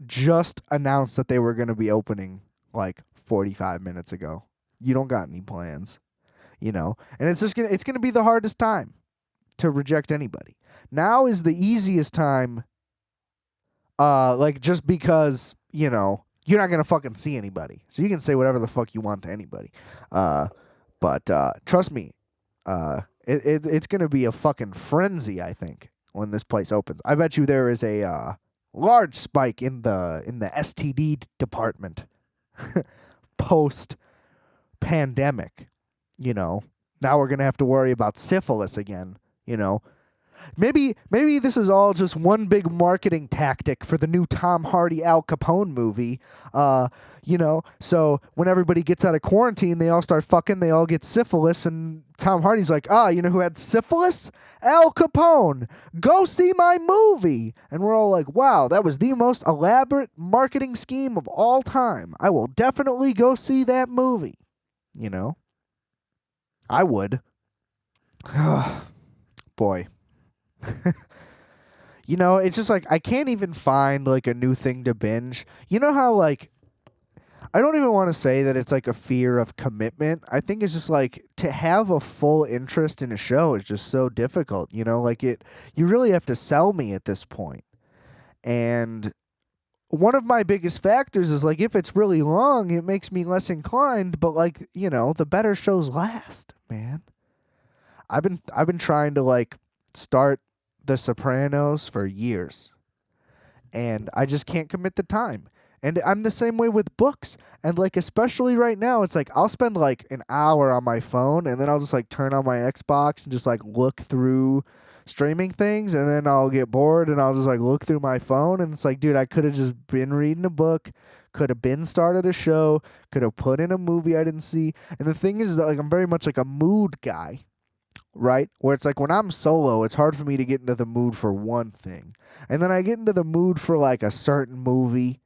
Speaker 1: just announced that they were gonna be opening like 45 minutes ago. You don't got any plans, and it's gonna be the hardest time to reject anybody. Now is the easiest time, like just because you're not gonna fucking see anybody, so you can say whatever the fuck you want to anybody. But trust me, it's gonna be a fucking frenzy. I think when this place opens, I bet you there is a large spike in the STD department post pandemic. Now we're gonna have to worry about syphilis again. Maybe this is all just one big marketing tactic for the new Tom Hardy Al Capone movie. So when everybody gets out of quarantine, they all start fucking, they all get syphilis, and Tom Hardy's like, you know who had syphilis? Al Capone. Go see my movie. And we're all like, wow, that was the most elaborate marketing scheme of all time. I will definitely go see that movie. I would. Boy. It's just like I can't even find like a new thing to binge. You know how like I don't even want to say that it's like a fear of commitment. I think it's just like to have a full interest in a show is just so difficult, like you really have to sell me at this point. And one of my biggest factors is like if it's really long, it makes me less inclined, but like, the better shows last, man. I've been trying to like start The Sopranos for years, and I just can't commit the time. And I'm the same way with books. And like especially right now, it's like I'll spend like an hour on my phone and then I'll just like turn on my Xbox and just like look through streaming things, and then I'll get bored and I'll just like look through my phone, and it's like, dude, I could have just been reading a book, could have been started a show, could have put in a movie I didn't see. And the thing is that like I'm very much like a mood guy, right? Where it's like when I'm solo, it's hard for me to get into the mood for one thing. And then I get into the mood for like a certain movie,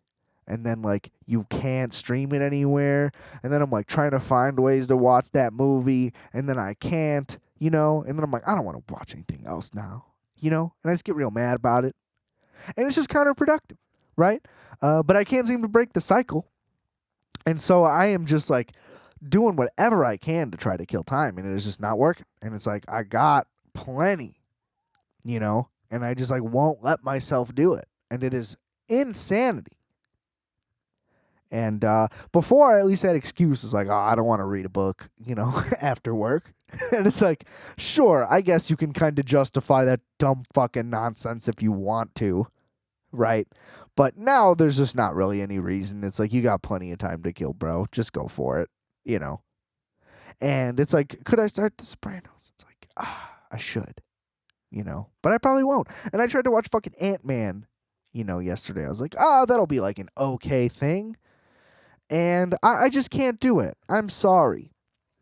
Speaker 1: and then like you can't stream it anywhere. And then I'm like trying to find ways to watch that movie, and then I can't, and then I'm like, I don't want to watch anything else now, and I just get real mad about it. And it's just counterproductive, right? But I can't seem to break the cycle. And so I am just like doing whatever I can to try to kill time, and it is just not working. And it's like I got plenty, and I just like won't let myself do it. And it is insanity. And before I at least had excuses like, I don't want to read a book, after work. And it's like, sure, I guess you can kind of justify that dumb fucking nonsense if you want to, right? But now there's just not really any reason. It's like you got plenty of time to kill, bro. Just go for it, And it's like, could I start The Sopranos? It's like, I should, but I probably won't. And I tried to watch fucking Ant-Man yesterday. I was like, oh, that'll be like an okay thing. And I just can't do it. I'm sorry.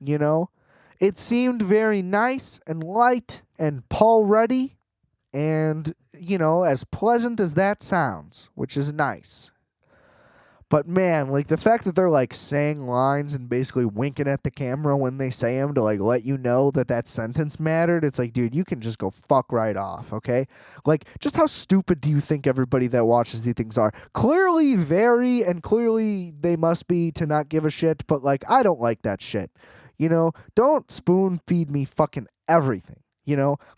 Speaker 1: It seemed very nice and light and Paul Ruddy and, as pleasant as that sounds, which is nice. But man, like the fact that they're like saying lines and basically winking at the camera when they say them to like let you know that sentence mattered, it's like, dude, you can just go fuck right off, okay? Like, just how stupid do you think everybody that watches these things are? Clearly and clearly they must be to not give a shit, but like, I don't like that shit. Don't spoon feed me fucking everything.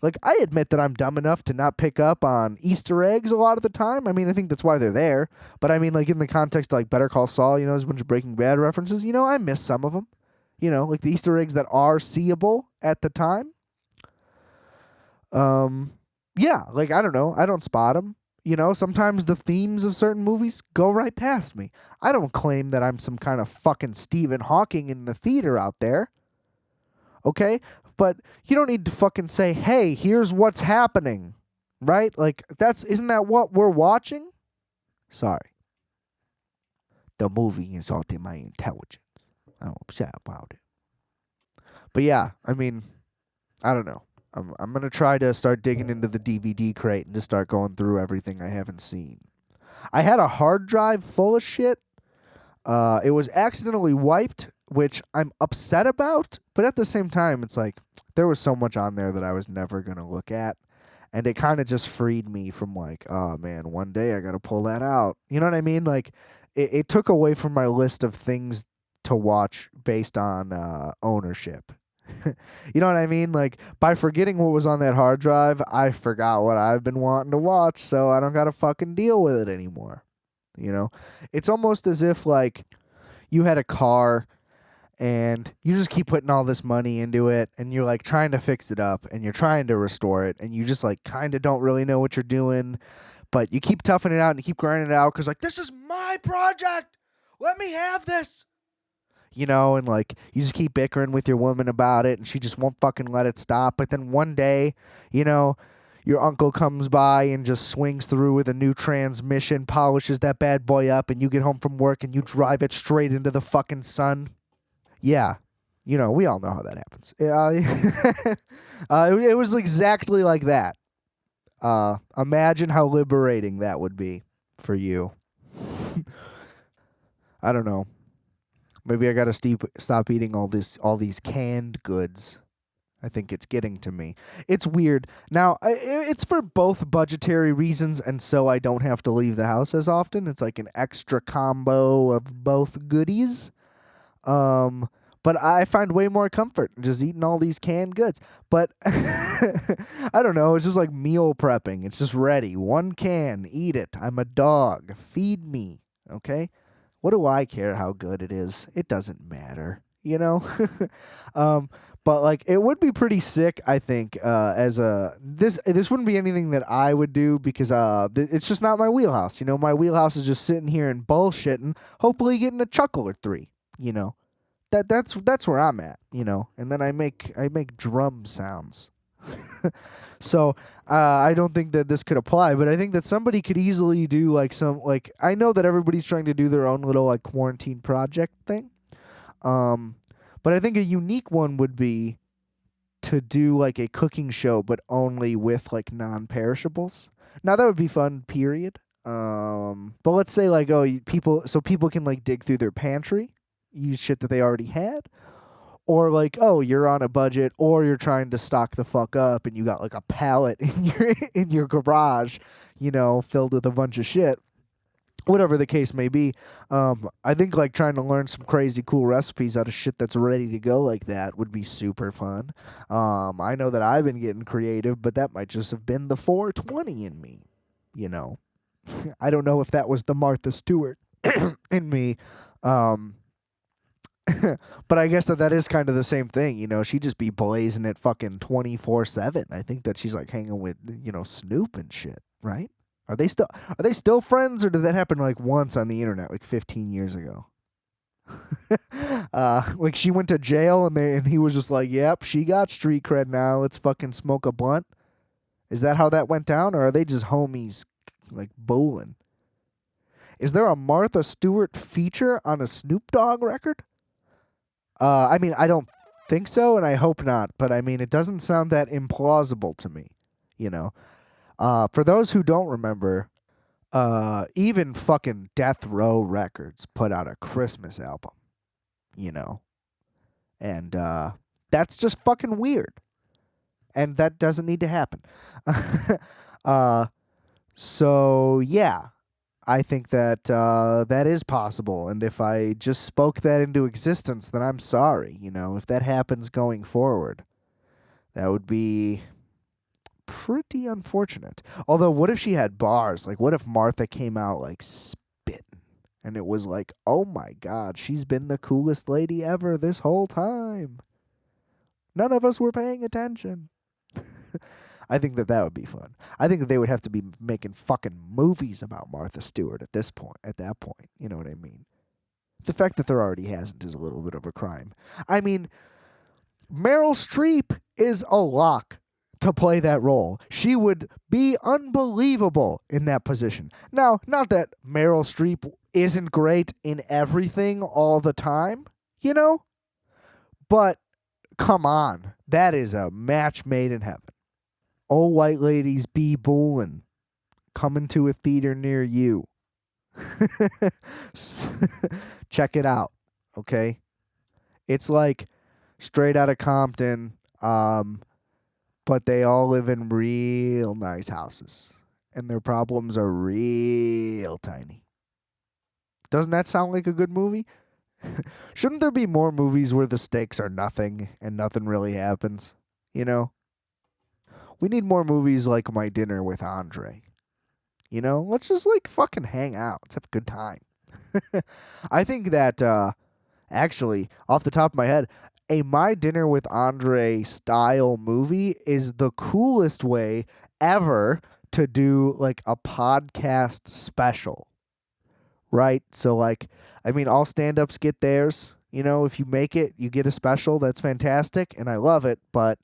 Speaker 1: Like I admit that I'm dumb enough to not pick up on Easter eggs a lot of the time. I mean, I think that's why they're there. But I mean, like in the context of like Better Call Saul, there's a bunch of Breaking Bad references. I miss some of them. Like the Easter eggs that are seeable at the time. Yeah, like I don't know. I don't spot them. Sometimes the themes of certain movies go right past me. I don't claim that I'm some kind of fucking Stephen Hawking in the theater out there. Okay? But you don't need to fucking say, hey, here's what's happening, right? Like, isn't that what we're watching? Sorry. The movie insulted my intelligence. I'm upset about it. But yeah, I mean, I don't know. I'm going to try to start digging into the DVD crate and just start going through everything I haven't seen. I had a hard drive full of shit. It was accidentally wiped, which I'm upset about, but at the same time, it's like there was so much on there that I was never going to look at, and it kind of just freed me from like, oh man, one day I got to pull that out. You know what I mean? Like, it took away from my list of things to watch based on ownership. You know what I mean? Like, by forgetting what was on that hard drive, I forgot what I've been wanting to watch, so I don't got to fucking deal with it anymore. It's almost as if like you had a car and you just keep putting all this money into it and you're like trying to fix it up and you're trying to restore it and you just like kind of don't really know what you're doing, but you keep toughing it out and you keep grinding it out because like, this is my project, let me have this, and like you just keep bickering with your woman about it and she just won't fucking let it stop. But then one day, your uncle comes by and just swings through with a new transmission, polishes that bad boy up, and you get home from work and you drive it straight into the fucking sun. Yeah. We all know how that happens. It was exactly like that. Imagine how liberating that would be for you. I don't know. Maybe I gotta stop eating all these canned goods. I think it's getting to me. It's weird. Now, it's for both budgetary reasons and so I don't have to leave the house as often. It's like an extra combo of both goodies. But I find way more comfort in just eating all these canned goods. But I don't know. It's just like meal prepping. It's just ready. One can. Eat it. I'm a dog. Feed me. Okay? What do I care how good it is? It doesn't matter. But like it would be pretty sick, I think. This wouldn't be anything that I would do because it's just not my wheelhouse. My wheelhouse is just sitting here and bullshitting, hopefully getting a chuckle or three. That's where I'm at. And then I make drum sounds. So I don't think that this could apply, but I think that somebody could easily do like I know that everybody's trying to do their own little like quarantine project thing. But I think a unique one would be to do like a cooking show, but only with like non-perishables. Now that would be fun, period. But let's say like, people can like dig through their pantry, use shit that they already had. Or like, you're on a budget or you're trying to stock the fuck up and you got like a pallet in your garage, filled with a bunch of shit. Whatever the case may be, I think like trying to learn some crazy cool recipes out of shit that's ready to go like that would be super fun. I know that I've been getting creative, but that might just have been the 420 in me, I don't know if that was the Martha Stewart in me, but I guess that is kind of the same thing, she'd just be blazing it fucking 24/7. I think that she's like hanging with, Snoop and shit, right? Are they still friends, or did that happen like once on the internet, like 15 years ago? Like she went to jail and he was just like, "Yep, she got street cred now. Let's fucking smoke a blunt." Is that how that went down, or are they just homies, like bowling. Is there a Martha Stewart feature on a Snoop Dogg record? I mean, I don't think so, and I hope not. But I mean, it doesn't sound that implausible to me. You know. For those who don't remember, even fucking Death Row Records put out a Christmas album. You know. And that's just fucking weird. And that doesn't need to happen. So, yeah, I think that that is possible. And if I just spoke that into existence, then I'm sorry. You know, if that happens going forward, that would be pretty unfortunate. Although, what if she had bars? Like, what if Martha came out, like, spitting? And it was like, oh my God, she's been the coolest lady ever this whole time. None of us were paying attention. I think that would be fun. I think that they would have to be making fucking movies about Martha Stewart at that point. You know what I mean? The fact that there already hasn't is a little bit of a crime. I mean, Meryl Streep is a lock to play that role. She would be unbelievable in that position. Now, not that Meryl Streep isn't great in everything all the time, you know? But come on. That is a match made in heaven. Oh, white ladies be bullin'. Coming to a theater near you. Check it out, okay? It's like Straight Outta Compton, but they all live in real nice houses. And their problems are real tiny. Doesn't that sound like a good movie? Shouldn't there be more movies where the stakes are nothing and nothing really happens? You know? We need more movies like My Dinner with Andre. You know? Let's just, like, fucking hang out. Let's have a good time. I think that, actually, off the top of my head, a My Dinner with Andre style movie is the coolest way ever to do, like, a podcast special. Right? So, like, I mean, all stand-ups get theirs. You know, if you make it, you get a special. That's fantastic, and I love it. But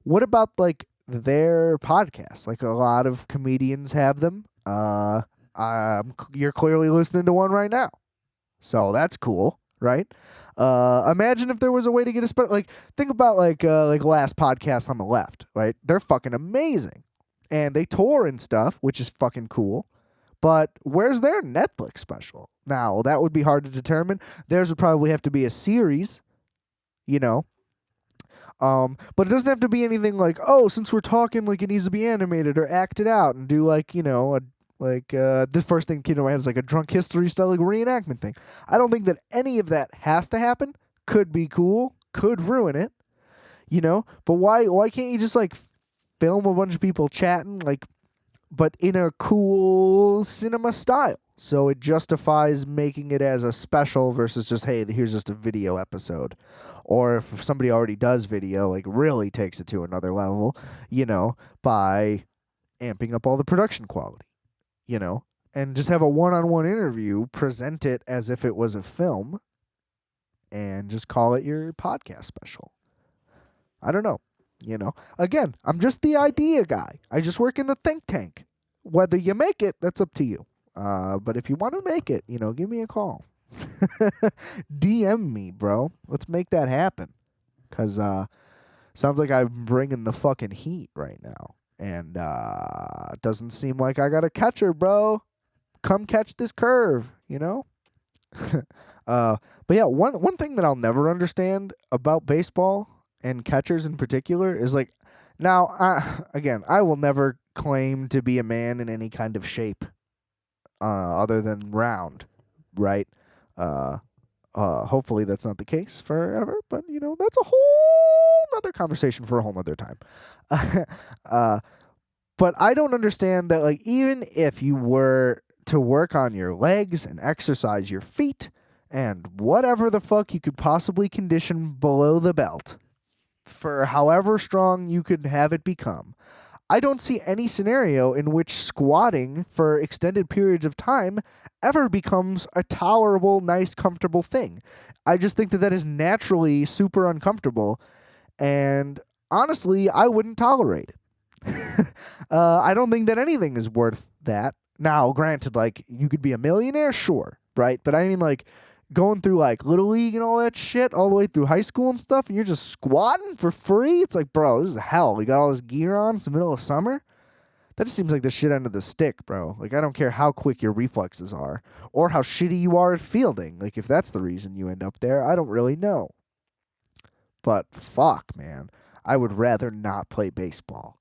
Speaker 1: what about, like, their podcast? Like, a lot of comedians have them. You're clearly listening to one right now. So that's cool, right? Imagine if there was a way to get a special. Like, think about, like Last Podcast on the Left, right? They're fucking amazing. And they tour and stuff, which is fucking cool. But where's their Netflix special? Now, that would be hard to determine. Theirs would probably have to be a series, you know. But it doesn't have to be anything like, oh, since we're talking, like, it needs to be animated or acted out and do, like, you know, the first thing that came to my head is like a Drunk History style, like, reenactment thing. I don't think that any of that has to happen. Could be cool. Could ruin it, you know. But why can't you just, like, film a bunch of people chatting, like, but in a cool cinema style? So it justifies making it as a special versus just, hey, here's just a video episode. Or if somebody already does video, like, really takes it to another level, you know, by amping up all the production quality, you know, and just have a one-on-one interview, present it as if it was a film, and just call it your podcast special. I don't know, you know. Again, I'm just the idea guy. I just work in the think tank. Whether you make it, that's up to you. But if you want to make it, you know, give me a call. DM me, bro. Let's make that happen. Because sounds like I'm bringing the fucking heat right now. And it doesn't seem like I got a catcher, bro. Come catch this curve, you know? But yeah, one thing that I'll never understand about baseball and catchers in particular is, like, now, again, I will never claim to be a man in any kind of shape other than round, right? Hopefully that's not the case forever, but, you know, that's a whole nother conversation for a whole nother time. But I don't understand that, like, even if you were to work on your legs and exercise your feet and whatever the fuck you could possibly condition below the belt for however strong you could have it become, I don't see any scenario in which squatting for extended periods of time ever becomes a tolerable, nice, comfortable thing. I just think that that is naturally super uncomfortable, and honestly, I wouldn't tolerate it. I don't think that anything is worth that. Now, granted, like, you could be a millionaire, sure, right? But I mean, like, going through, like, Little League and all that shit all the way through high school and stuff, and you're just squatting for free? It's like, bro, this is hell. You got all this gear on. It's the middle of summer. That just seems like the shit end of the stick, bro. Like, I don't care how quick your reflexes are or how shitty you are at fielding. Like, if that's the reason you end up there, I don't really know. But fuck, man. I would rather not play baseball.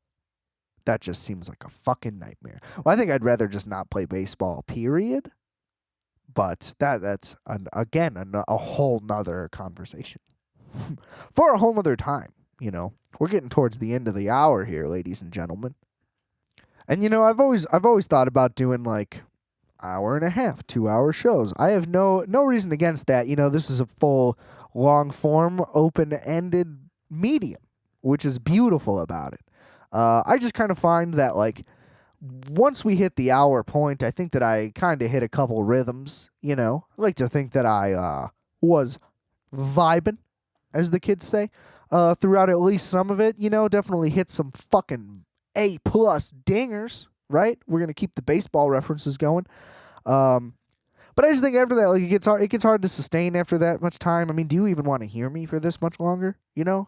Speaker 1: That just seems like a fucking nightmare. Well, I think I'd rather just not play baseball, period. But that's, a whole nother conversation. For a whole nother time, We're getting towards the end of the hour here, ladies and gentlemen. And I've always thought about doing like hour and a half, 2-hour shows. I have no reason against that. This is a full, long form, open-ended medium, which is beautiful about it. I just kind of find that like once we hit the hour point, I think that I kind of hit a couple rhythms. I like to think that I was vibing, as the kids say, throughout at least some of it. Definitely hit some fucking A+ dingers, right? We're gonna keep the baseball references going. But I just think after that, like, it gets hard to sustain after that much time. I mean, do you even want to hear me for this much longer?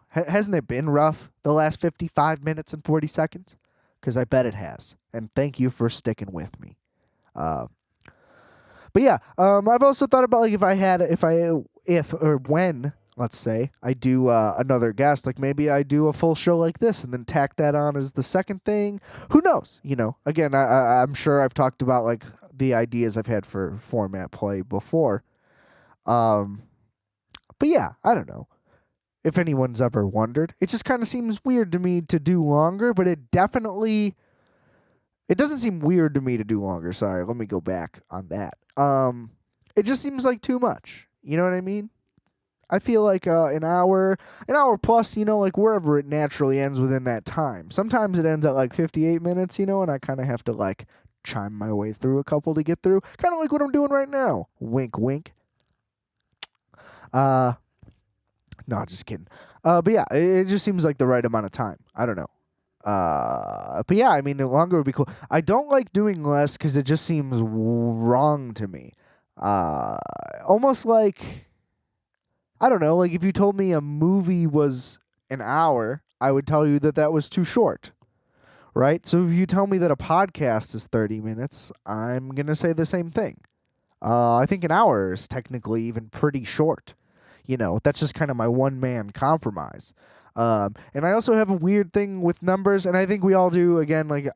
Speaker 1: Hasn't it been rough the last 55 minutes and 40 seconds? Because I bet it has. And thank you for sticking with me. But yeah, I've also thought about like when, let's say, I do another guest, like maybe I do a full show like this and then tack that on as the second thing. Who knows? Again, I'm sure I've talked about like the ideas I've had for format play before. But yeah, I don't know if anyone's ever wondered. It just kind of seems weird to me to do longer, but it doesn't seem weird to me to do longer. Sorry, let me go back on that. It just seems like too much. You know what I mean? I feel like an hour plus, like wherever it naturally ends within that time. Sometimes it ends at like 58 minutes, and I kind of have to like chime my way through a couple to get through. Kind of like what I'm doing right now. Wink, wink. No, just kidding. But yeah, it just seems like the right amount of time. I don't know. But yeah, I mean, the longer would be cool. I don't like doing less because it just seems wrong to me. Almost like, I don't know, like if you told me a movie was an hour, I would tell you that was too short, right? So if you tell me that a podcast is 30 minutes, I'm going to say the same thing. I think an hour is technically even pretty short. That's just kind of my one-man compromise. And I also have a weird thing with numbers, and I think we all do, again, like,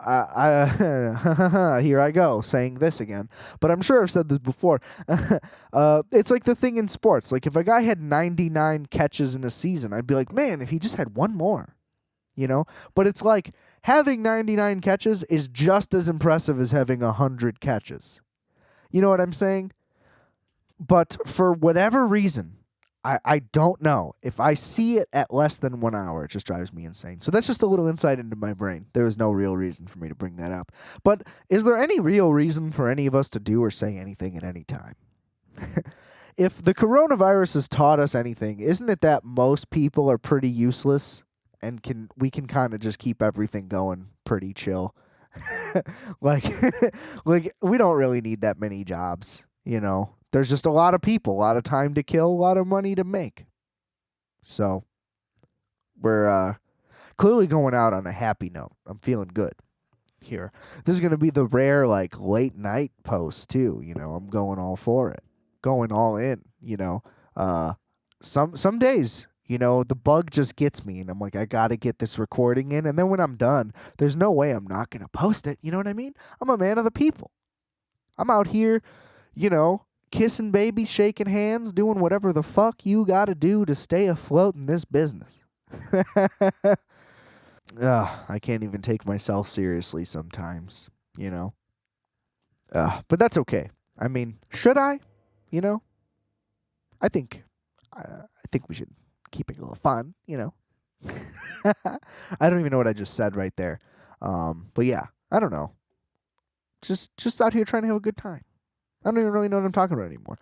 Speaker 1: here I go, saying this again. But I'm sure I've said this before. It's like the thing in sports. Like, if a guy had 99 catches in a season, I'd be like, man, if he just had one more, But it's like, having 99 catches is just as impressive as having 100 catches. You know what I'm saying? But for whatever reason, I don't know. If I see it at less than 1 hour, it just drives me insane. So that's just a little insight into my brain. There was no real reason for me to bring that up. But is there any real reason for any of us to do or say anything at any time? If the coronavirus has taught us anything, isn't it that most people are pretty useless and we can kind of just keep everything going pretty chill? like we don't really need that many jobs, There's just a lot of people, a lot of time to kill, a lot of money to make. So we're clearly going out on a happy note. I'm feeling good here. This is going to be the rare like late night post too, I'm going all for it. Going all in, Some days, the bug just gets me and I'm like, I got to get this recording in, and then when I'm done, there's no way I'm not going to post it. You know what I mean? I'm a man of the people. I'm out here, kissing babies, shaking hands, doing whatever the fuck you gotta do to stay afloat in this business. I can't even take myself seriously sometimes, but that's okay. I mean, should I? I think we should keep it a little fun, I don't even know what I just said right there. But yeah, I don't know. Just out here trying to have a good time. I don't even really know what I'm talking about anymore.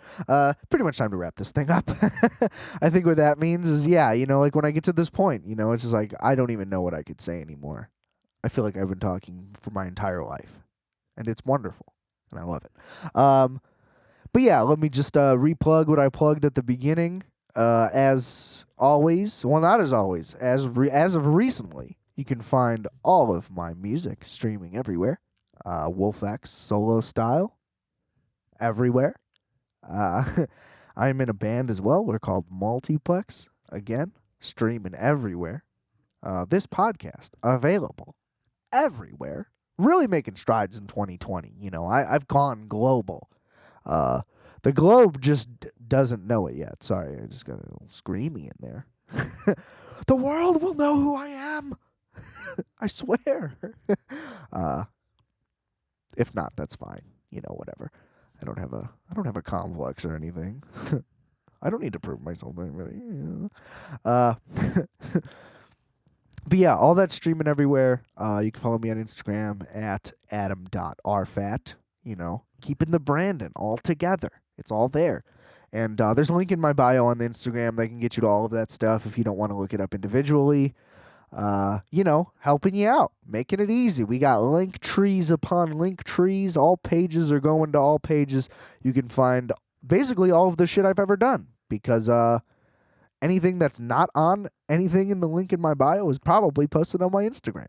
Speaker 1: Pretty much time to wrap this thing up. I think what that means is, yeah, like when I get to this point, it's just like I don't even know what I could say anymore. I feel like I've been talking for my entire life. and it's wonderful, and I love it. But yeah, let me just replug what I plugged at the beginning. As always, well, not as always, as of recently, you can find all of my music streaming everywhere. WolfX solo style, everywhere. Uh, I'm in a band as well. We're called Multiplex. Again, streaming everywhere. This podcast available everywhere. Really making strides in 2020. I've gone global. The globe just doesn't know it yet. Sorry, I just got a little screamy in there. The world will know who I am. I swear. If not, that's fine. Whatever. I don't have a complex or anything. I don't need to prove myself to anybody. But yeah, all that's streaming everywhere. You can follow me on Instagram at adam.rfat. Keeping the Brandon all together. It's all there. And there's a link in my bio on the Instagram that can get you to all of that stuff if you don't want to look it up individually. Helping you out, making it easy. We got link trees upon link trees. All pages are going to all pages. You can find basically all of the shit I've ever done because anything that's not on anything in the link in my bio is probably posted on my Instagram.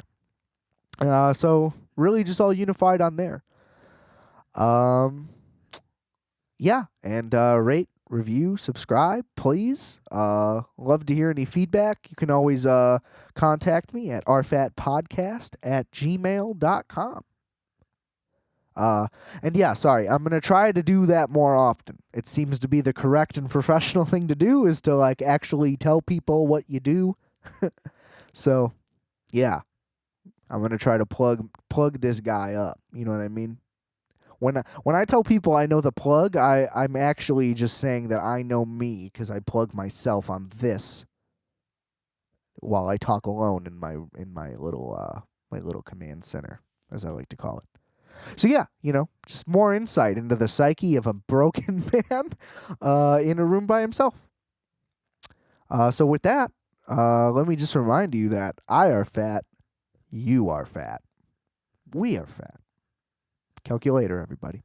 Speaker 1: So really just all unified on there. Yeah, and rate, review, subscribe, please. Love to hear any feedback. You can always contact me at rfatpodcast@gmail.com. And yeah, sorry, I'm going to try to do that more often. It seems to be the correct and professional thing to do is to actually tell people what you do. So, yeah, I'm going to try to plug this guy up. You know what I mean? When I tell people I know the plug, I'm actually just saying that I know me because I plug myself on this while I talk alone in my little command center, as I like to call it. So yeah, just more insight into the psyche of a broken man in a room by himself. So with that, let me just remind you that I are fat, you are fat, we are fat. Calculator, everybody.